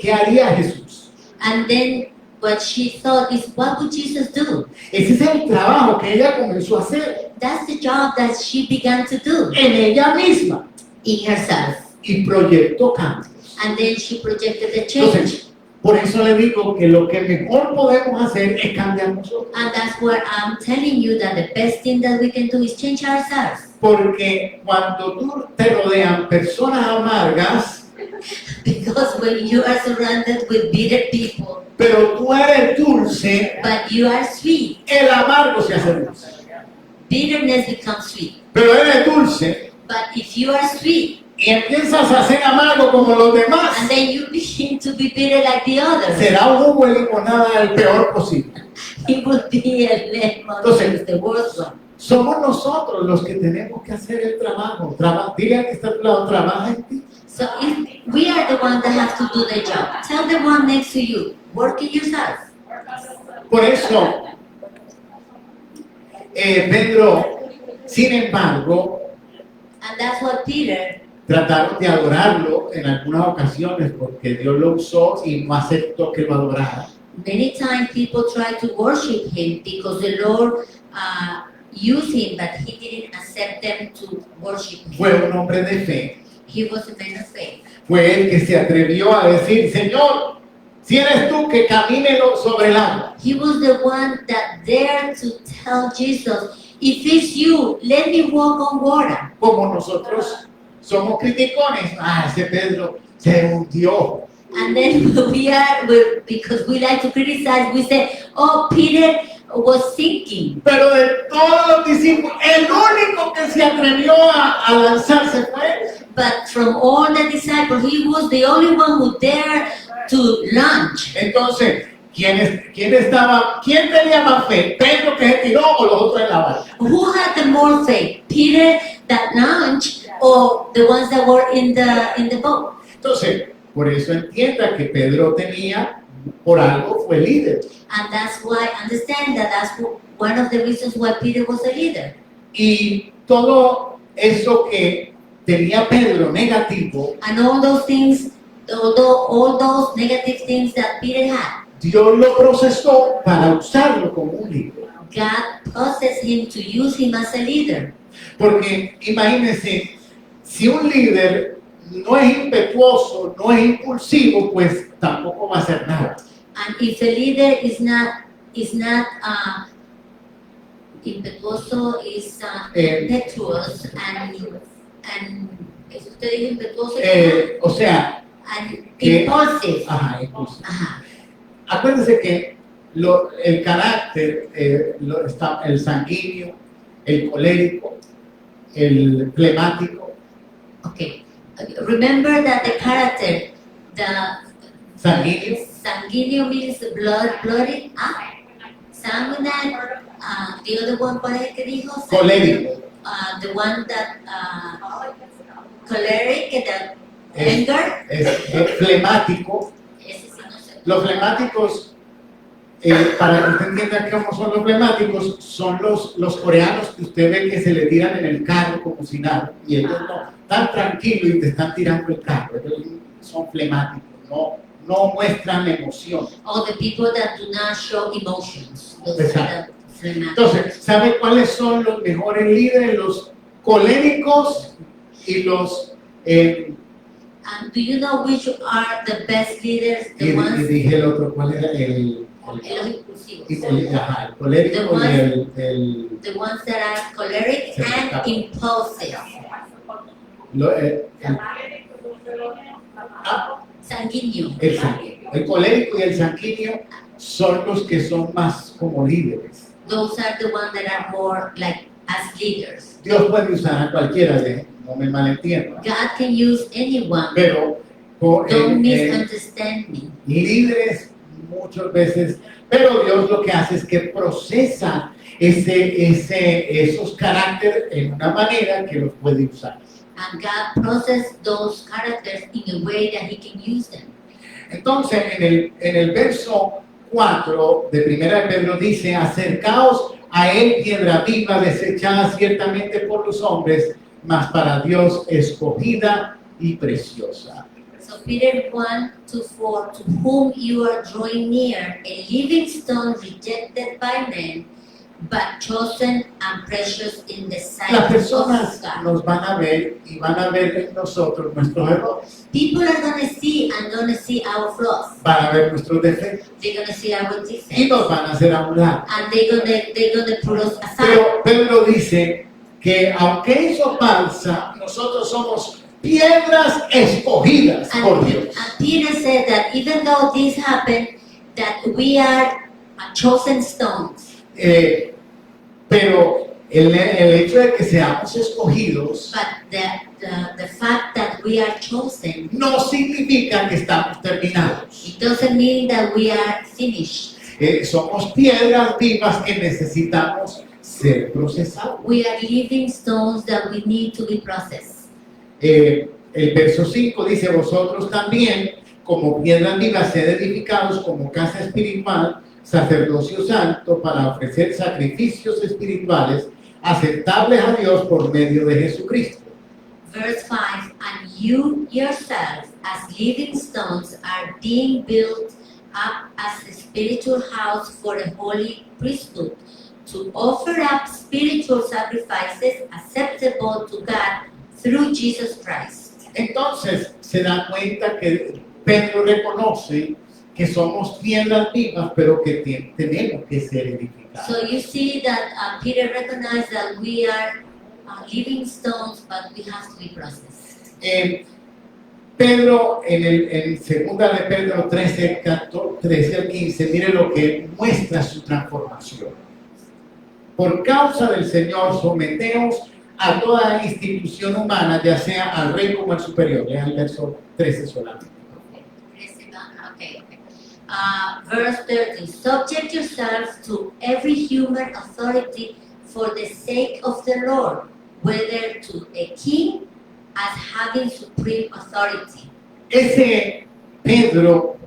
[SPEAKER 1] ¿qué haría Jesús?
[SPEAKER 2] And then what she thought is, what would Jesus do?
[SPEAKER 1] Ese es el trabajo que ella comenzó a hacer
[SPEAKER 2] That's the job that she began to do
[SPEAKER 1] en ella misma
[SPEAKER 2] in herself.
[SPEAKER 1] y proyectó cambios.
[SPEAKER 2] And then she projected the change.
[SPEAKER 1] Entonces, por eso le digo que lo que mejor podemos hacer es cambiar nosotros.
[SPEAKER 2] And that's what I'm telling you, that the best thing that we can do is change ourselves.
[SPEAKER 1] Porque cuando tú te rodean personas amargas,
[SPEAKER 2] Because when you are surrounded with bitter people,
[SPEAKER 1] pero tú eres dulce,
[SPEAKER 2] but you are sweet,
[SPEAKER 1] el amargo se hace dulce.
[SPEAKER 2] bitterness becomes sweet.
[SPEAKER 1] Pero eres dulce
[SPEAKER 2] But if you are sweet,
[SPEAKER 1] y empiezas a ser amargo como los demás,
[SPEAKER 2] and then you begin to be bitter like the others,
[SPEAKER 1] será un jugo de limonada el peor posible.
[SPEAKER 2] it would be a lemon,
[SPEAKER 1] Entonces,
[SPEAKER 2] the worst one.
[SPEAKER 1] somos nosotros los que tenemos que hacer el trabajo. Dile al que está a tu lado, trabaja en ti.
[SPEAKER 2] So if we are the ones that have to do the job, tell the one next to you, work it yourself.
[SPEAKER 1] Por eso, Pedro, sin embargo,
[SPEAKER 2] And that's what Peter,
[SPEAKER 1] trataron de adorarlo en algunas ocasiones porque Dios lo usó y no aceptó que lo adorara.
[SPEAKER 2] many times people try to worship him because the Lord used him, but he didn't accept them to worship him.
[SPEAKER 1] Fue un hombre de fe.
[SPEAKER 2] He was a man of faith.
[SPEAKER 1] Fue el que se atrevió a decir, Señor, si eres tú que camine sobre el agua.
[SPEAKER 2] He was the one that dared to tell Jesus, if it's you, let me walk on water.
[SPEAKER 1] Como nosotros somos criticones, ese Pedro se hundió.
[SPEAKER 2] And then because we like to criticize, we say, oh, Peter was sinking.
[SPEAKER 1] Pero de todos los discípulos, el único que se atrevió a lanzarse fue él.
[SPEAKER 2] But from all the disciples, he was the only one who dared to launch.
[SPEAKER 1] Entonces, ¿quién tenía más fe? ¿Pedro que se tiró o los otros en la barca?
[SPEAKER 2] Who had the more faith, Peter that launched, or the ones that were in the boat?
[SPEAKER 1] Entonces, por eso entienda que Pedro por algo fue líder.
[SPEAKER 2] And that's why, understand that that's one of the reasons why Peter was a leader.
[SPEAKER 1] Y todo eso que tenía Pedro negativo,
[SPEAKER 2] And all those things, all those negative things that Peter had,
[SPEAKER 1] Dios lo procesó para usarlo como un líder.
[SPEAKER 2] God processed him to use him as a leader.
[SPEAKER 1] Porque imagínense, si un líder no es impetuoso, no es impulsivo, pues tampoco va a hacer nada.
[SPEAKER 2] And if a leader is not impetuoso, is impetuous, and ¿es usted dijo impetuoso?
[SPEAKER 1] O sea,
[SPEAKER 2] And
[SPEAKER 1] que-
[SPEAKER 2] impulsive.
[SPEAKER 1] ajá, impulsivo.
[SPEAKER 2] Ajá.
[SPEAKER 1] Acuérdense que el carácter, está el sanguíneo, el colérico, el flemático,
[SPEAKER 2] Okay. Remember that the character, the
[SPEAKER 1] sanguíneo,
[SPEAKER 2] sanguíneo means bloody. Sanguinary. The other one, ¿cuál es el que dijo?
[SPEAKER 1] colérico,
[SPEAKER 2] The one that choleric, the
[SPEAKER 1] Es-
[SPEAKER 2] anger.
[SPEAKER 1] es flemático.
[SPEAKER 2] Ese sí no sé.
[SPEAKER 1] Los flemáticos, para que usted entienda cómo son los flemáticos, son los coreanos que usted ve que se le tiran en el carro como si nada, y ellos no, están tranquilos y te están tirando el carro. Ellos son flemáticos, no muestran emoción.
[SPEAKER 2] Or the people that do not show emotions. Those
[SPEAKER 1] Exacto.
[SPEAKER 2] are the phlegmatic.
[SPEAKER 1] Entonces, ¿sabe cuáles son los mejores líderes? Los coléricos y los...
[SPEAKER 2] And do you know which are the best leaders?
[SPEAKER 1] y
[SPEAKER 2] The ones,
[SPEAKER 1] dije el otro, ¿cuál era? El
[SPEAKER 2] los impulsivos.
[SPEAKER 1] Ajá, el colérico y
[SPEAKER 2] The ones that are choleric
[SPEAKER 1] Sí,
[SPEAKER 2] and
[SPEAKER 1] claro.
[SPEAKER 2] impulsive. Sanguíneo.
[SPEAKER 1] El sanguíneo. El colérico y el sanguíneo son los que son más como líderes.
[SPEAKER 2] Those are the ones that are more like as leaders.
[SPEAKER 1] Dios puede usar a cualquiera de, no me malentiendan,
[SPEAKER 2] God can use anyone.
[SPEAKER 1] pero
[SPEAKER 2] Don't misunderstand me.
[SPEAKER 1] líderes muchas veces, pero Dios lo que hace es que procesa esos caracteres en una manera que los puede usar.
[SPEAKER 2] And God processes those characters in a way that He can use them.
[SPEAKER 1] Entonces, en el verso 4 de Primera de Pedro dice, acercaos a él, piedra viva, desechada ciertamente por los hombres, mas para Dios escogida y preciosa.
[SPEAKER 2] So Peter 1-4, to whom you are drawing near, a living stone rejected by men, but chosen and precious in the sight
[SPEAKER 1] Las
[SPEAKER 2] of
[SPEAKER 1] personas
[SPEAKER 2] God.
[SPEAKER 1] nos van a ver y van a ver en nosotros nuestros errores,
[SPEAKER 2] People are going to see our flaws.
[SPEAKER 1] van a ver nuestros defectos
[SPEAKER 2] They're going to see our
[SPEAKER 1] y
[SPEAKER 2] defects.
[SPEAKER 1] nos van a hacer a un lado.
[SPEAKER 2] And they're gonna put us aside.
[SPEAKER 1] Pero Pedro dice que aunque eso pasa, nosotros somos piedras escogidas por Dios.
[SPEAKER 2] And Peter said that even though this happened, that we are chosen stones.
[SPEAKER 1] Pero el hecho de que seamos escogidos
[SPEAKER 2] But the fact that we are chosen,
[SPEAKER 1] no significa que estamos terminados.
[SPEAKER 2] it doesn't mean that we are finished.
[SPEAKER 1] Somos piedras vivas que necesitamos ser procesados.
[SPEAKER 2] We are living stones that we need to be processed.
[SPEAKER 1] El verso 5 dice, vosotros también, como piedras vivas, sed edificados como casa espiritual, sacerdocio santo, para ofrecer sacrificios espirituales aceptables a Dios por medio de Jesucristo.
[SPEAKER 2] Verse 5, and you yourselves as living stones are being built up as a spiritual house for a holy priesthood, to offer up spiritual sacrifices acceptable to God through Jesus Christ.
[SPEAKER 1] Entonces se da cuenta que Pedro reconoce que somos piedras vivas, pero que tenemos que ser edificadas.
[SPEAKER 2] So you see that Peter recognized that we are living stones, but we have to be processed.
[SPEAKER 1] Pedro, en segunda de Pedro 13 al 15, mire lo que muestra su transformación. Por causa del Señor, someteos a toda institución humana, ya sea al rey como al superior. Es el verso 13 solamente.
[SPEAKER 2] Okay. Verse 30, subject yourselves to every human authority for the sake of the Lord, whether to a king as having supreme authority.
[SPEAKER 1] Ese Pedro,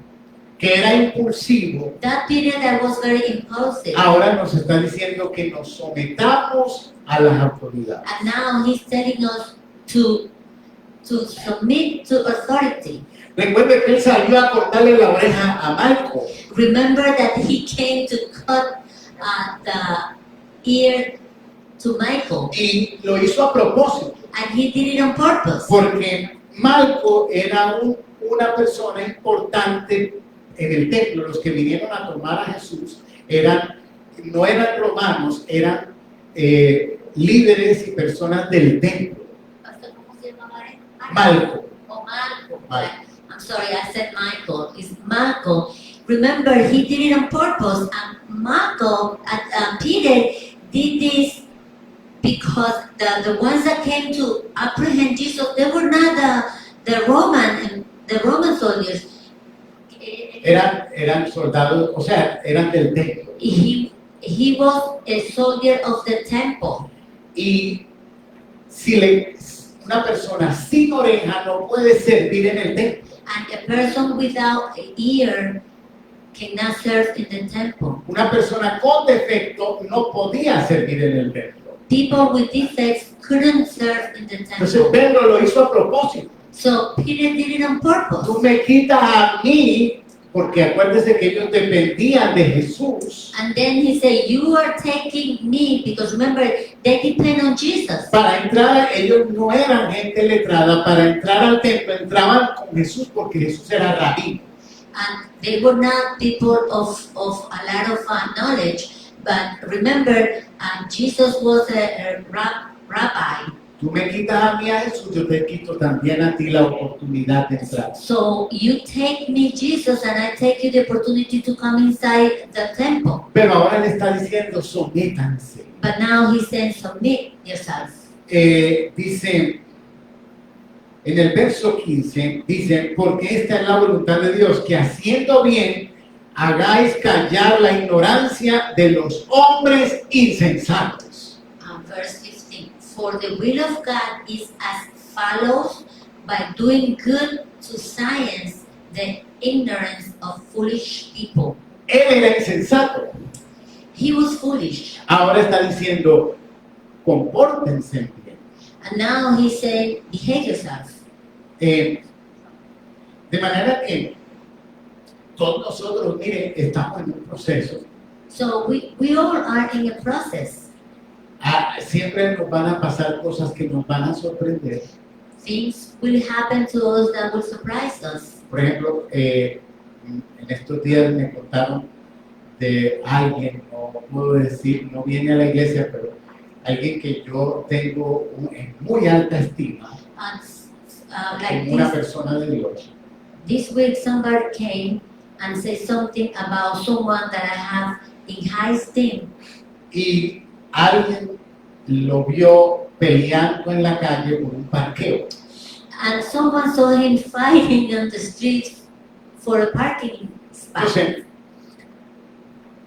[SPEAKER 1] que era impulsivo,
[SPEAKER 2] That Peter that was very impulsive,
[SPEAKER 1] ahora nos está diciendo que nos sometamos a las autoridades.
[SPEAKER 2] and now he's telling us to submit to authority.
[SPEAKER 1] Recuerde que él salió a cortarle la oreja a Marco.
[SPEAKER 2] Remember that he came to cut the ear to Michael,
[SPEAKER 1] Y lo hizo a propósito,
[SPEAKER 2] and he did it on purpose.
[SPEAKER 1] porque Marco era una persona importante en el templo. Los que vinieron a tomar a Jesús no eran romanos, eran líderes y personas del templo.
[SPEAKER 2] ¿Cómo se llamaba él?
[SPEAKER 1] Marco.
[SPEAKER 2] Oh, Marco.
[SPEAKER 1] Marco.
[SPEAKER 2] I'm sorry, I said Michael. It's Marco. Remember, he did it on purpose. And Marco, Peter did this because the ones that came to apprehend Jesus, they were not the Roman soldiers.
[SPEAKER 1] Eran soldados, o sea, eran del templo.
[SPEAKER 2] He was a soldier of the temple.
[SPEAKER 1] Y si una persona sin oreja no puede servir en el templo.
[SPEAKER 2] And a person without an ear cannot serve in the temple.
[SPEAKER 1] Una persona con defecto no podía servir en el templo.
[SPEAKER 2] People with defects couldn't serve in the
[SPEAKER 1] Entonces
[SPEAKER 2] temple.
[SPEAKER 1] Pedro lo hizo a propósito.
[SPEAKER 2] So Peter did it on purpose.
[SPEAKER 1] Tú me quitas a mí, porque acuérdese que ellos dependían de Jesús.
[SPEAKER 2] And then he said, you are taking me, because remember, they depend on Jesus.
[SPEAKER 1] Para entrar, ellos no eran gente letrada, para entrar al templo entraban con Jesús porque Jesús era rabí.
[SPEAKER 2] And they were not people of a lot of knowledge, but remember, Jesus was a rabbi.
[SPEAKER 1] Tú me quitas a mí a Jesús, yo te quito también a ti la oportunidad de entrar.
[SPEAKER 2] So you take me, Jesus, and I take you the opportunity to come inside the temple.
[SPEAKER 1] Pero ahora le está diciendo, sométanse.
[SPEAKER 2] But now he says, submit yourself.
[SPEAKER 1] Dice, en el verso 15, dice, porque esta es la voluntad de Dios, que haciendo bien, hagáis callar la ignorancia de los hombres insensatos.
[SPEAKER 2] Verse 15, for the will of God is as follows, by doing good to silence the ignorance of foolish people.
[SPEAKER 1] Él era insensato.
[SPEAKER 2] He was foolish.
[SPEAKER 1] Ahora está diciendo, compórtense bien.
[SPEAKER 2] And now he said, behave yourself.
[SPEAKER 1] De manera que todos nosotros, miren, estamos en un proceso.
[SPEAKER 2] So we all are in a process.
[SPEAKER 1] Siempre nos van a pasar cosas que nos van a sorprender.
[SPEAKER 2] Things will happen to us that will surprise us.
[SPEAKER 1] Por ejemplo, en estos días me contaron de alguien, no puedo decir, no viene a la iglesia, pero alguien que yo tengo en muy alta estima,
[SPEAKER 2] And
[SPEAKER 1] como una
[SPEAKER 2] like
[SPEAKER 1] persona de Dios.
[SPEAKER 2] this week, somebody came and said something about someone that I have in high esteem.
[SPEAKER 1] Y alguien lo vio peleando en la calle por un parqueo.
[SPEAKER 2] And someone saw him fighting on the street for a parking spot.
[SPEAKER 1] Entonces,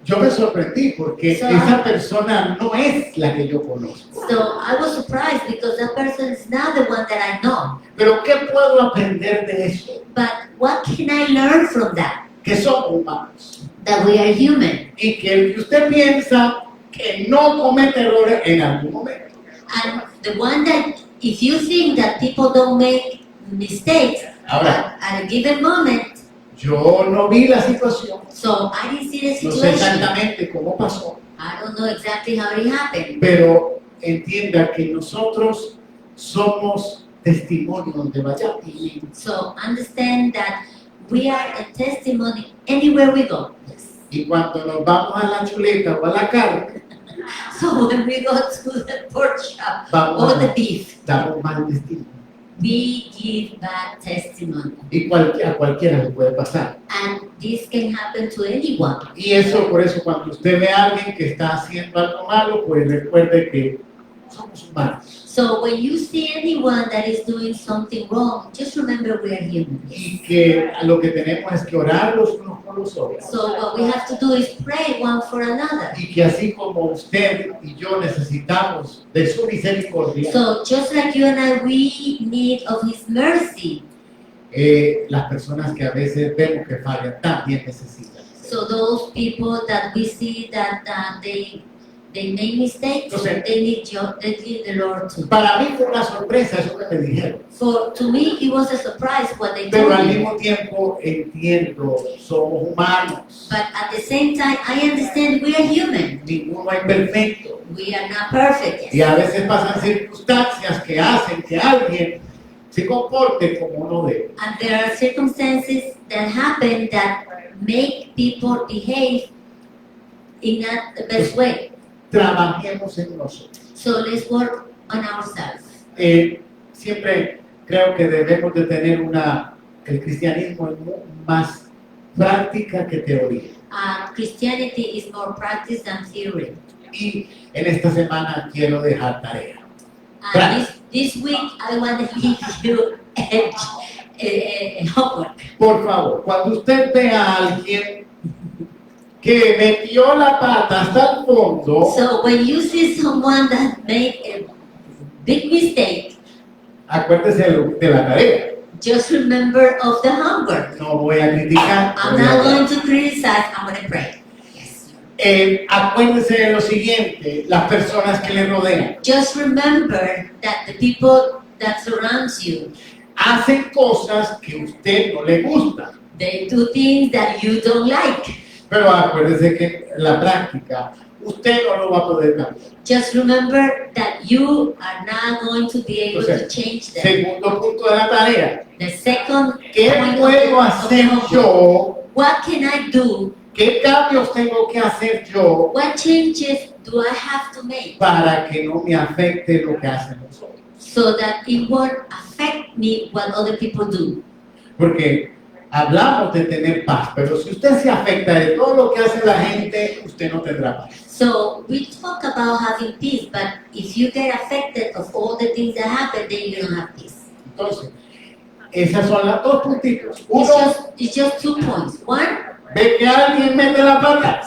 [SPEAKER 1] yo me sorprendí porque
[SPEAKER 2] So,
[SPEAKER 1] esa persona no es la que yo conozco.
[SPEAKER 2] So I was surprised because that person is not the one that I know.
[SPEAKER 1] Pero ¿qué puedo aprender de eso?
[SPEAKER 2] But what can I learn from that?
[SPEAKER 1] Que somos humanos.
[SPEAKER 2] That we are human.
[SPEAKER 1] Y que el que usted piensa que no comete errores en algún momento.
[SPEAKER 2] And the one that, if you think that people don't make mistakes
[SPEAKER 1] Ahora,
[SPEAKER 2] at a given moment,
[SPEAKER 1] yo no vi la situación,
[SPEAKER 2] so I didn't see the
[SPEAKER 1] no sé
[SPEAKER 2] situation.
[SPEAKER 1] exactamente cómo pasó,
[SPEAKER 2] I don't know exactly how it happened.
[SPEAKER 1] pero entienda que nosotros somos testimonio donde vayamos.
[SPEAKER 2] So understand that we are a testimony anywhere we go.
[SPEAKER 1] Y cuando nos vamos a la chuleta o a la carne,
[SPEAKER 2] So when we go to the pork shop
[SPEAKER 1] vamos
[SPEAKER 2] or the
[SPEAKER 1] a
[SPEAKER 2] beef,
[SPEAKER 1] dar un mal testimonio.
[SPEAKER 2] we give bad testimony.
[SPEAKER 1] Y a cualquiera le puede pasar.
[SPEAKER 2] And this can happen to anyone.
[SPEAKER 1] Y eso, por eso, cuando usted ve a alguien que está haciendo algo malo, pues recuerde que somos humanos.
[SPEAKER 2] So when you see anyone that is doing something wrong, just remember we are human.
[SPEAKER 1] Y que lo que tenemos es que orar los unos por los otros.
[SPEAKER 2] So what we have to do is pray one for another.
[SPEAKER 1] Y que así como usted y yo necesitamos de su misericordia,
[SPEAKER 2] So just like you and I, we need of His mercy.
[SPEAKER 1] las personas que a veces vemos que fallan también necesitan.
[SPEAKER 2] So those people that we see that they make mistakes,
[SPEAKER 1] Entonces,
[SPEAKER 2] they need the Lord too.
[SPEAKER 1] Para mí fue una sorpresa eso que me dijeron,
[SPEAKER 2] To me, it was a surprise what they
[SPEAKER 1] pero
[SPEAKER 2] told
[SPEAKER 1] al
[SPEAKER 2] me.
[SPEAKER 1] mismo tiempo entiendo, somos humanos,
[SPEAKER 2] But at the same time, I understand we are human.
[SPEAKER 1] ninguno es perfecto.
[SPEAKER 2] We are not perfect
[SPEAKER 1] Y
[SPEAKER 2] yet.
[SPEAKER 1] a veces pasan circunstancias que hacen que alguien se comporte como no debe.
[SPEAKER 2] And there are circumstances that happen that make people behave in not the best way.
[SPEAKER 1] Trabajemos en nosotros.
[SPEAKER 2] So let's work on ourselves.
[SPEAKER 1] Siempre creo que debemos de tener el cristianismo es más práctica que teoría.
[SPEAKER 2] Christianity is more practice than theory.
[SPEAKER 1] Y en esta semana quiero dejar tarea.
[SPEAKER 2] And this week, I want to give you a homework.
[SPEAKER 1] Por favor, cuando usted vea a alguien que metió la pata hasta el fondo,
[SPEAKER 2] So when you see someone that made a big mistake,
[SPEAKER 1] acuérdese de la tarea.
[SPEAKER 2] just remember of the homework.
[SPEAKER 1] No voy a criticar.
[SPEAKER 2] I'm
[SPEAKER 1] voy a
[SPEAKER 2] not
[SPEAKER 1] hablar.
[SPEAKER 2] going to criticize, I'm going to pray. Yes.
[SPEAKER 1] Acuérdese de lo siguiente, las personas que le rodean
[SPEAKER 2] Just remember that the people that surrounds you,
[SPEAKER 1] hacen cosas que a usted no le gustan.
[SPEAKER 2] they do things that you don't like.
[SPEAKER 1] Pero acuérdese que en la práctica usted no lo va a poder cambiar.
[SPEAKER 2] Just remember that you are not going to be able to change them.
[SPEAKER 1] Segundo punto de la tarea.
[SPEAKER 2] The second
[SPEAKER 1] ¿Qué
[SPEAKER 2] point
[SPEAKER 1] puedo
[SPEAKER 2] of the
[SPEAKER 1] hacer
[SPEAKER 2] homework.
[SPEAKER 1] yo?
[SPEAKER 2] What can I do?
[SPEAKER 1] ¿Qué cambios tengo que hacer yo
[SPEAKER 2] What changes do I have to make
[SPEAKER 1] para que no me afecte lo que hacen los otros?
[SPEAKER 2] so that it won't affect me what other people do?
[SPEAKER 1] Porque hablamos de tener paz, pero si usted se afecta de todo lo que hace la gente, usted no tendrá paz.
[SPEAKER 2] So we talk about having peace, but if you get affected of all the things that happen, then you don't have peace.
[SPEAKER 1] Entonces, esas son las dos puntitos. Uno,
[SPEAKER 2] It's just 2 points. One,
[SPEAKER 1] ve que alguien mete la pata.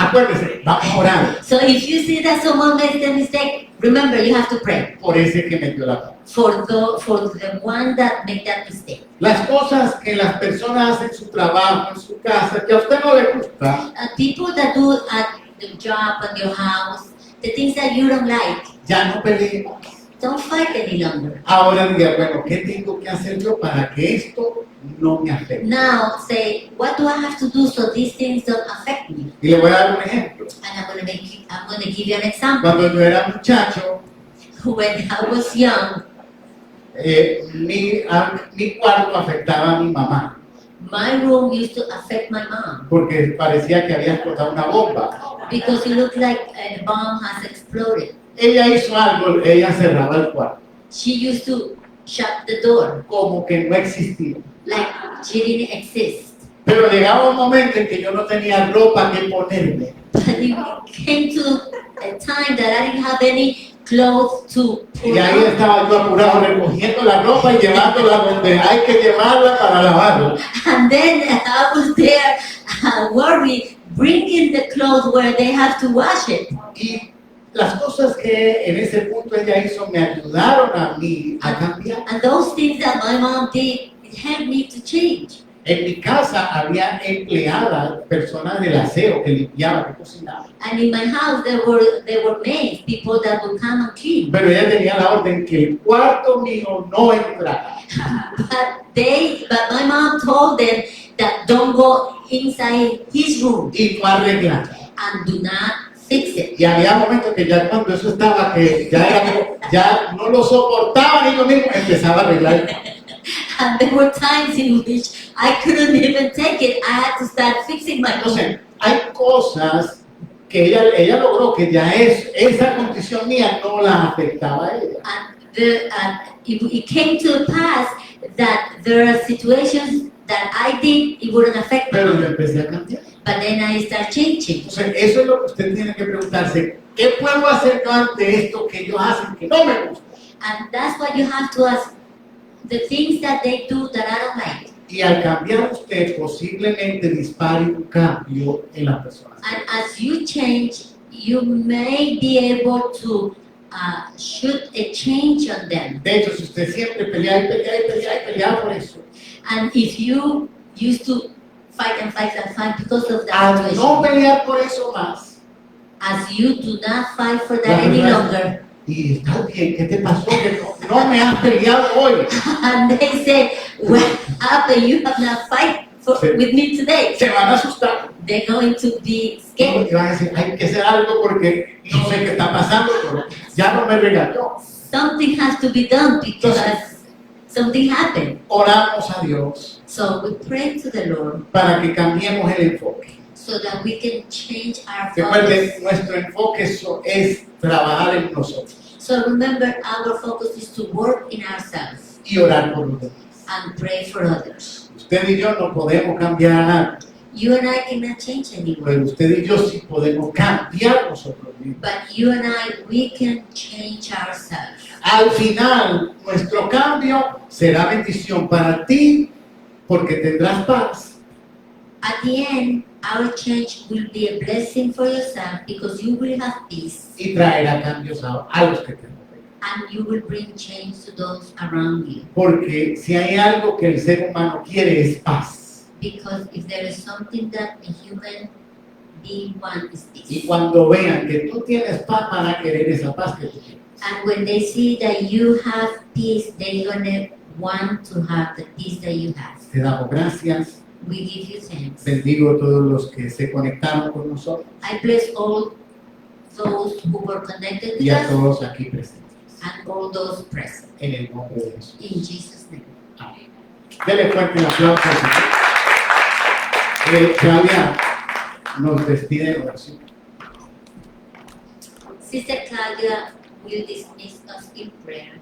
[SPEAKER 1] Acuérdese, vamos a orar
[SPEAKER 2] So if you see that someone makes a mistake, remember you have to pray
[SPEAKER 1] por ese que metió la pata.
[SPEAKER 2] for the one that made that mistake.
[SPEAKER 1] Las cosas que las personas hacen en su trabajo, en su casa, que a usted no le gusta,
[SPEAKER 2] People that do at the job and your house, the things that you don't like,
[SPEAKER 1] ya no peleemos.
[SPEAKER 2] don't fight any longer.
[SPEAKER 1] Ahora diga, bueno, ¿qué tengo que hacer yo para que esto no me afecte?
[SPEAKER 2] Now say, what do I have to do so these things don't affect me?
[SPEAKER 1] Y le voy a dar un ejemplo.
[SPEAKER 2] And I'm going to give you an example.
[SPEAKER 1] Cuando yo era muchacho,
[SPEAKER 2] When I was young,
[SPEAKER 1] mi cuarto afectaba a mi mamá,
[SPEAKER 2] my room used to affect my mom
[SPEAKER 1] porque parecía que había explotado una bomba.
[SPEAKER 2] because it looked like a bomb has exploded.
[SPEAKER 1] Ella hizo algo, ella cerraba el cuarto,
[SPEAKER 2] She used to shut the door
[SPEAKER 1] como que no existía.
[SPEAKER 2] like she didn't exist.
[SPEAKER 1] Pero llegaba un momento en que yo no tenía ropa que ponerme.
[SPEAKER 2] But it came to a time that I didn't have any clothes to
[SPEAKER 1] Y
[SPEAKER 2] put
[SPEAKER 1] ahí
[SPEAKER 2] on.
[SPEAKER 1] estaba yo apurado recogiendo la ropa y llevándola donde hay que llevarla para lavarla.
[SPEAKER 2] And then I was there worried, bringing the clothes where they have to wash it.
[SPEAKER 1] Y las cosas que en ese punto ella hizo me ayudaron a mí a cambiar.
[SPEAKER 2] And those things that my mom did, it helped me to change.
[SPEAKER 1] En mi casa había empleadas, personas del aseo que limpiaban, que cocinaban.
[SPEAKER 2] And in my house, there were maids, people that would come and clean.
[SPEAKER 1] Pero ella tenía la orden que el cuarto mío no entrara.
[SPEAKER 2] But my mom told them that don't go inside his room
[SPEAKER 1] Y no arreglar.
[SPEAKER 2] and do not fix it.
[SPEAKER 1] Y había momentos que ya cuando eso estaba, que ya no lo soportaban ellos mismos, empezaba a arreglar.
[SPEAKER 2] And there were times in which I couldn't even take it. I had to start fixing my
[SPEAKER 1] Entonces,
[SPEAKER 2] room.
[SPEAKER 1] hay cosas que ella logró que ya esa condición mía no la afectaba a ella.
[SPEAKER 2] And it came to pass that there are situations that I did, it wouldn't affect
[SPEAKER 1] Pero yo
[SPEAKER 2] me.
[SPEAKER 1] empecé a cambiar.
[SPEAKER 2] But then I start changing.
[SPEAKER 1] Entonces, eso es lo que usted tiene que preguntarse. ¿Qué puedo hacer yo ante esto que ellos hacen que no me gusta?
[SPEAKER 2] And that's what you have to ask. The things that they do that I don't like.
[SPEAKER 1] Y al cambiar usted, posiblemente dispare un cambio en las personas.
[SPEAKER 2] And as you change, you may be able to shoot a change on them.
[SPEAKER 1] De hecho, si usted siempre pelea y pelea y pelea y pelea por eso,
[SPEAKER 2] And if you used to fight and fight and fight because of that
[SPEAKER 1] al no
[SPEAKER 2] situation,
[SPEAKER 1] pelear por eso más,
[SPEAKER 2] as you do not fight for
[SPEAKER 1] La
[SPEAKER 2] that any
[SPEAKER 1] verdad-
[SPEAKER 2] longer,
[SPEAKER 1] y está bien, ¿qué te pasó? Que no me has peleado hoy.
[SPEAKER 2] and they say, what happened? You have not fight
[SPEAKER 1] Sí.
[SPEAKER 2] with me today.
[SPEAKER 1] Se van a asustar.
[SPEAKER 2] They're going to be
[SPEAKER 1] Y
[SPEAKER 2] scared.
[SPEAKER 1] van a decir, hay que hacer algo porque no sé qué está pasando, pero ya no me regañó.
[SPEAKER 2] Something has to be done because something happened.
[SPEAKER 1] Oramos a Dios
[SPEAKER 2] So we pray to the Lord
[SPEAKER 1] para que cambiemos el enfoque.
[SPEAKER 2] so that we can change our
[SPEAKER 1] Recuerden,
[SPEAKER 2] focus.
[SPEAKER 1] nuestro enfoque es trabajar en nosotros
[SPEAKER 2] So remember, our focus is to work in ourselves
[SPEAKER 1] y orar por los demás.
[SPEAKER 2] and pray for others.
[SPEAKER 1] Usted y yo no podemos cambiar a nadie,
[SPEAKER 2] You and I cannot change anyone,
[SPEAKER 1] pero usted y yo sí podemos cambiar nosotros mismos.
[SPEAKER 2] but you and I, we can change ourselves.
[SPEAKER 1] Al final, nuestro cambio será bendición para ti porque tendrás paz.
[SPEAKER 2] At the end, our change will be a blessing for yourself because you will have peace
[SPEAKER 1] Y traerá cambios a los que te rodean.
[SPEAKER 2] and you will bring change to those around you.
[SPEAKER 1] Porque si hay algo que el ser humano quiere es paz.
[SPEAKER 2] Because if there is something that a human being wants is
[SPEAKER 1] Y
[SPEAKER 2] peace.
[SPEAKER 1] cuando vean que tú tienes paz, van a querer esa paz que tú tienes.
[SPEAKER 2] And when they see that you have peace, they're gonna want to have the peace that you have.
[SPEAKER 1] Te damos gracias.
[SPEAKER 2] We give you thanks.
[SPEAKER 1] Bendigo a todos los que se conectaron con nosotros
[SPEAKER 2] I bless all those who were connected with
[SPEAKER 1] y a
[SPEAKER 2] us
[SPEAKER 1] todos aquí presentes.
[SPEAKER 2] and all those present.
[SPEAKER 1] En el nombre de Jesús.
[SPEAKER 2] In Jesus' name.
[SPEAKER 1] Amén. Dele fuerte el aplauso al Señor. Claudia nos despide en oración.
[SPEAKER 2] Sister Claudia will dismiss us in prayer.